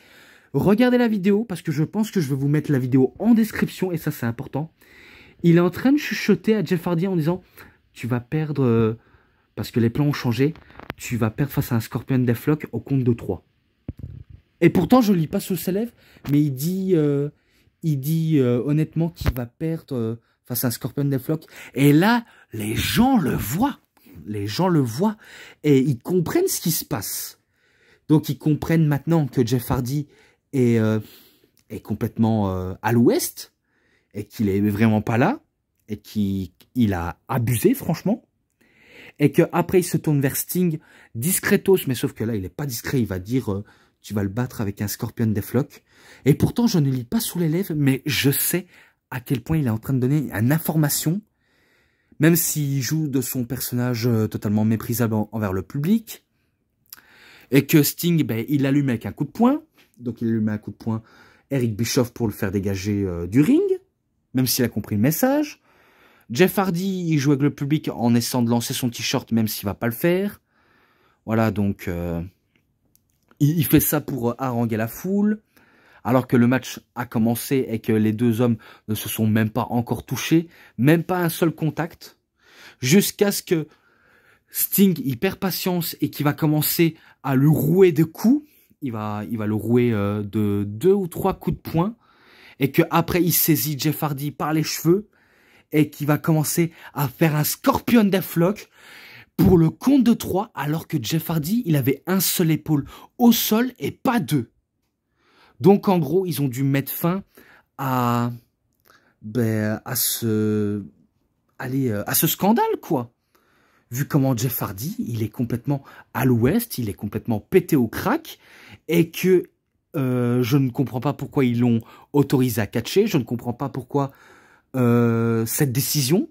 regardez la vidéo, parce que je pense que je vais vous mettre la vidéo en description, et ça c'est important. Il est en train de chuchoter à Jeff Hardy en disant « Tu vas perdre, parce que les plans ont changé, tu vas perdre face à un Scorpion Deathlock au compte de 3. » Et pourtant, je ne lis pas sous ses lèvres, mais il dit honnêtement qu'il va perdre face à un Scorpion Deathlock. Et là, les gens le voient. Les gens le voient et ils comprennent ce qui se passe. Donc, ils comprennent maintenant que Jeff Hardy est complètement à l'ouest et qu'il est vraiment pas là et qu'il a abusé, franchement. Et qu'après, il se tourne vers Sting, discretos, mais sauf que là, il n'est pas discret. Il va dire tu vas le battre avec un Scorpion Deathlock. Et pourtant, je ne lis pas sous les lèvres, mais je sais à quel point il est en train de donner une information, même s'il joue de son personnage totalement méprisable envers le public. Et que Sting, ben, il allume avec un coup de poing. Donc, il allume un coup de poing Eric Bischoff pour le faire dégager du ring, même s'il a compris le message. Jeff Hardy, il joue avec le public en essayant de lancer son t-shirt, même s'il va pas le faire. Voilà, donc il fait ça pour haranguer la foule, alors que le match a commencé et que les deux hommes ne se sont même pas encore touchés, même pas un seul contact, jusqu'à ce que Sting, il perd patience et qu'il va commencer à le rouer de coups. Il va le rouer de 2 ou 3 coups de poing, et qu'après il saisit Jeff Hardy par les cheveux, et qui va commencer à faire un Scorpion Deathlock pour le compte de 3, alors que Jeff Hardy, il avait un seul épaule au sol et pas 2. Donc en gros, ils ont dû mettre fin à ce scandale, quoi. Vu comment Jeff Hardy, il est complètement à l'ouest, il est complètement pété au crack, et que je ne comprends pas pourquoi ils l'ont autorisé à catcher, je ne comprends pas pourquoi cette décision,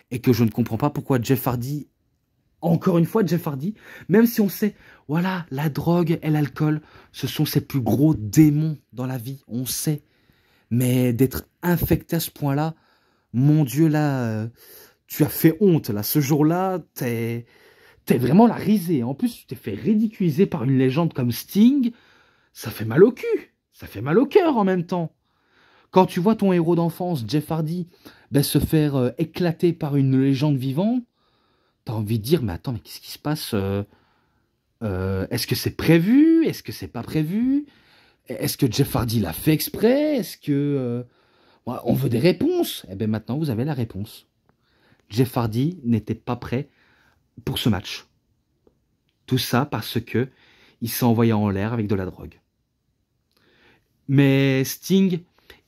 et que je ne comprends pas pourquoi Jeff Hardy, encore une fois Jeff Hardy, même si on sait, voilà, la drogue et l'alcool, ce sont ses plus gros démons dans la vie, on sait, mais d'être infecté à ce point-là, mon Dieu, là, tu as fait honte, là, ce jour-là, t'es vraiment la risée, en plus tu t'es fait ridiculiser par une légende comme Sting, ça fait mal au cul, ça fait mal au cœur en même temps. Quand tu vois ton héros d'enfance, Jeff Hardy, se faire éclater par une légende vivante, t'as envie de dire, mais attends, mais qu'est-ce qui se passe? Est-ce que c'est prévu? Est-ce que c'est pas prévu? Est-ce que Jeff Hardy l'a fait exprès? Est-ce que... on veut des réponses. Eh bien maintenant, vous avez la réponse. Jeff Hardy n'était pas prêt pour ce match. Tout ça parce que il s'est envoyé en l'air avec de la drogue. Mais Sting,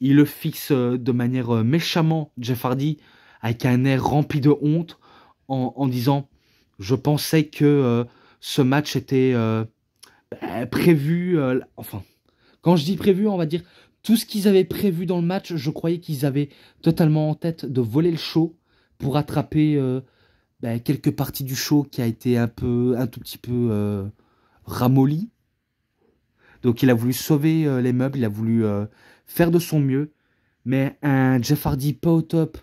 il le fixe de manière méchamment, Jeff Hardy, avec un air rempli de honte, en disant « Je pensais que ce match était prévu, enfin, quand je dis prévu, on va dire tout ce qu'ils avaient prévu dans le match, je croyais qu'ils avaient totalement en tête de voler le show pour attraper quelques parties du show qui a été un tout petit peu ramolli. Donc il a voulu sauver les meubles, il a voulu faire de son mieux, mais un Jeff Hardy pas au top,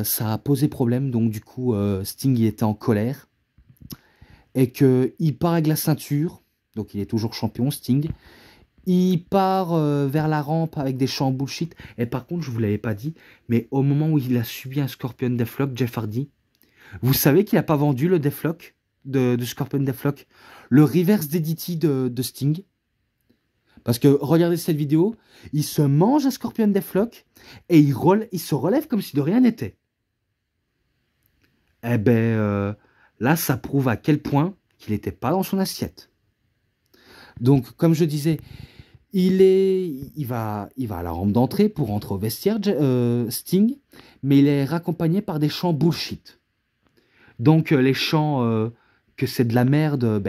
ça a posé problème, donc du coup Sting il était en colère, et qu'il part avec la ceinture, donc il est toujours champion Sting, il part vers la rampe avec des chants bullshit, et par contre je vous l'avais pas dit, mais au moment où il a subi un Scorpion Deathlock, Jeff Hardy, vous savez qu'il n'a pas vendu le Deathlock de Scorpion Deathlock, le reverse DDT de Sting. Parce que regardez cette vidéo, il se mange un Scorpion Deathlock et il se relève comme si de rien n'était. Là, ça prouve à quel point qu'il n'était pas dans son assiette. Donc, comme je disais, il va à la rampe d'entrée pour rentrer au vestiaire, Sting, mais il est raccompagné par des chants bullshit. Donc, les chants que c'est de la merde,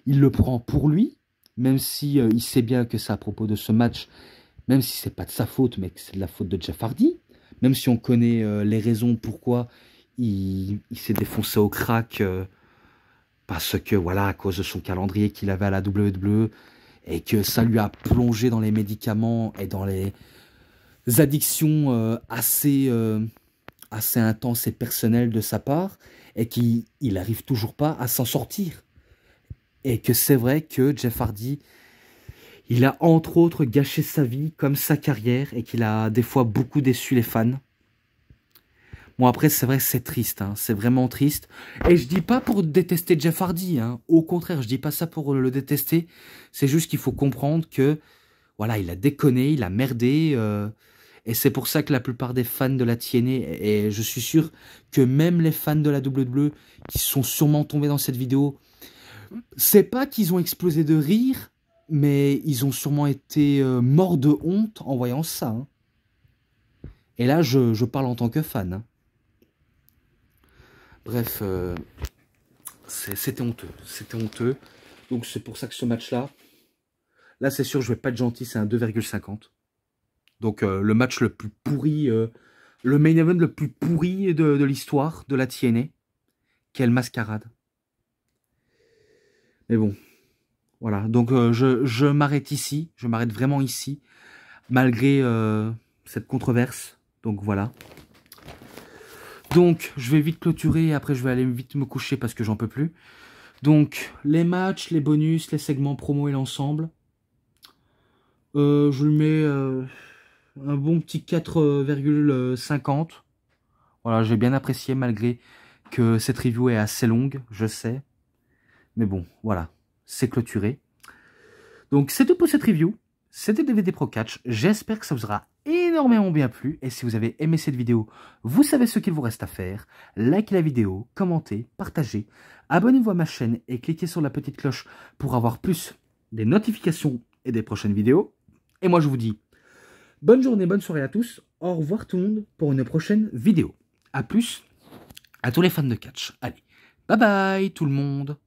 il le prend pour lui. Même si il sait bien que c'est à propos de ce match, même si c'est pas de sa faute, mais que c'est de la faute de Jeff Hardy, même si on connaît les raisons pourquoi il s'est défoncé au crack, parce que voilà, à cause de son calendrier qu'il avait à la WWE, et que ça lui a plongé dans les médicaments et dans les addictions assez intenses et personnelles de sa part, et qu'il n'arrive toujours pas à s'en sortir. Et que c'est vrai que Jeff Hardy, il a entre autres gâché sa vie comme sa carrière et qu'il a des fois beaucoup déçu les fans. Bon après c'est vrai que c'est triste, hein, c'est vraiment triste. Et je dis pas pour détester Jeff Hardy, hein, au contraire je dis pas ça pour le détester. C'est juste qu'il faut comprendre que voilà il a déconné, il a merdé. Et c'est pour ça que la plupart des fans de la TNA, et je suis sûr que même les fans de la WWE qui sont sûrement tombés dans cette vidéo, c'est pas qu'ils ont explosé de rire, mais ils ont sûrement été morts de honte en voyant ça. Hein. Et là, je parle en tant que fan. Hein. Bref, c'était honteux. C'était honteux. Donc c'est pour ça que ce match-là, là c'est sûr, je vais pas être gentil, c'est un 2,50. Donc le match le plus pourri, le main event le plus pourri de l'histoire de la TNA. Quelle mascarade. Mais bon, voilà. Donc je m'arrête ici. Je m'arrête vraiment ici. Malgré cette controverse. Donc voilà. Donc je vais vite clôturer. Et après je vais aller vite me coucher parce que j'en peux plus. Donc les matchs, les bonus, les segments promo et l'ensemble. Je lui mets un bon petit 4,50. Voilà, j'ai bien apprécié malgré que cette review est assez longue, je sais. Mais bon, voilà, c'est clôturé. Donc c'est tout pour cette review. C'était DVD Pro Catch. J'espère que ça vous aura énormément bien plu. Et si vous avez aimé cette vidéo, vous savez ce qu'il vous reste à faire. Likez la vidéo, commentez, partagez. Abonnez-vous à ma chaîne et cliquez sur la petite cloche pour avoir plus des notifications et des prochaines vidéos. Et moi je vous dis bonne journée, bonne soirée à tous. Au revoir tout le monde pour une prochaine vidéo. A plus à tous les fans de catch. Allez, bye bye tout le monde.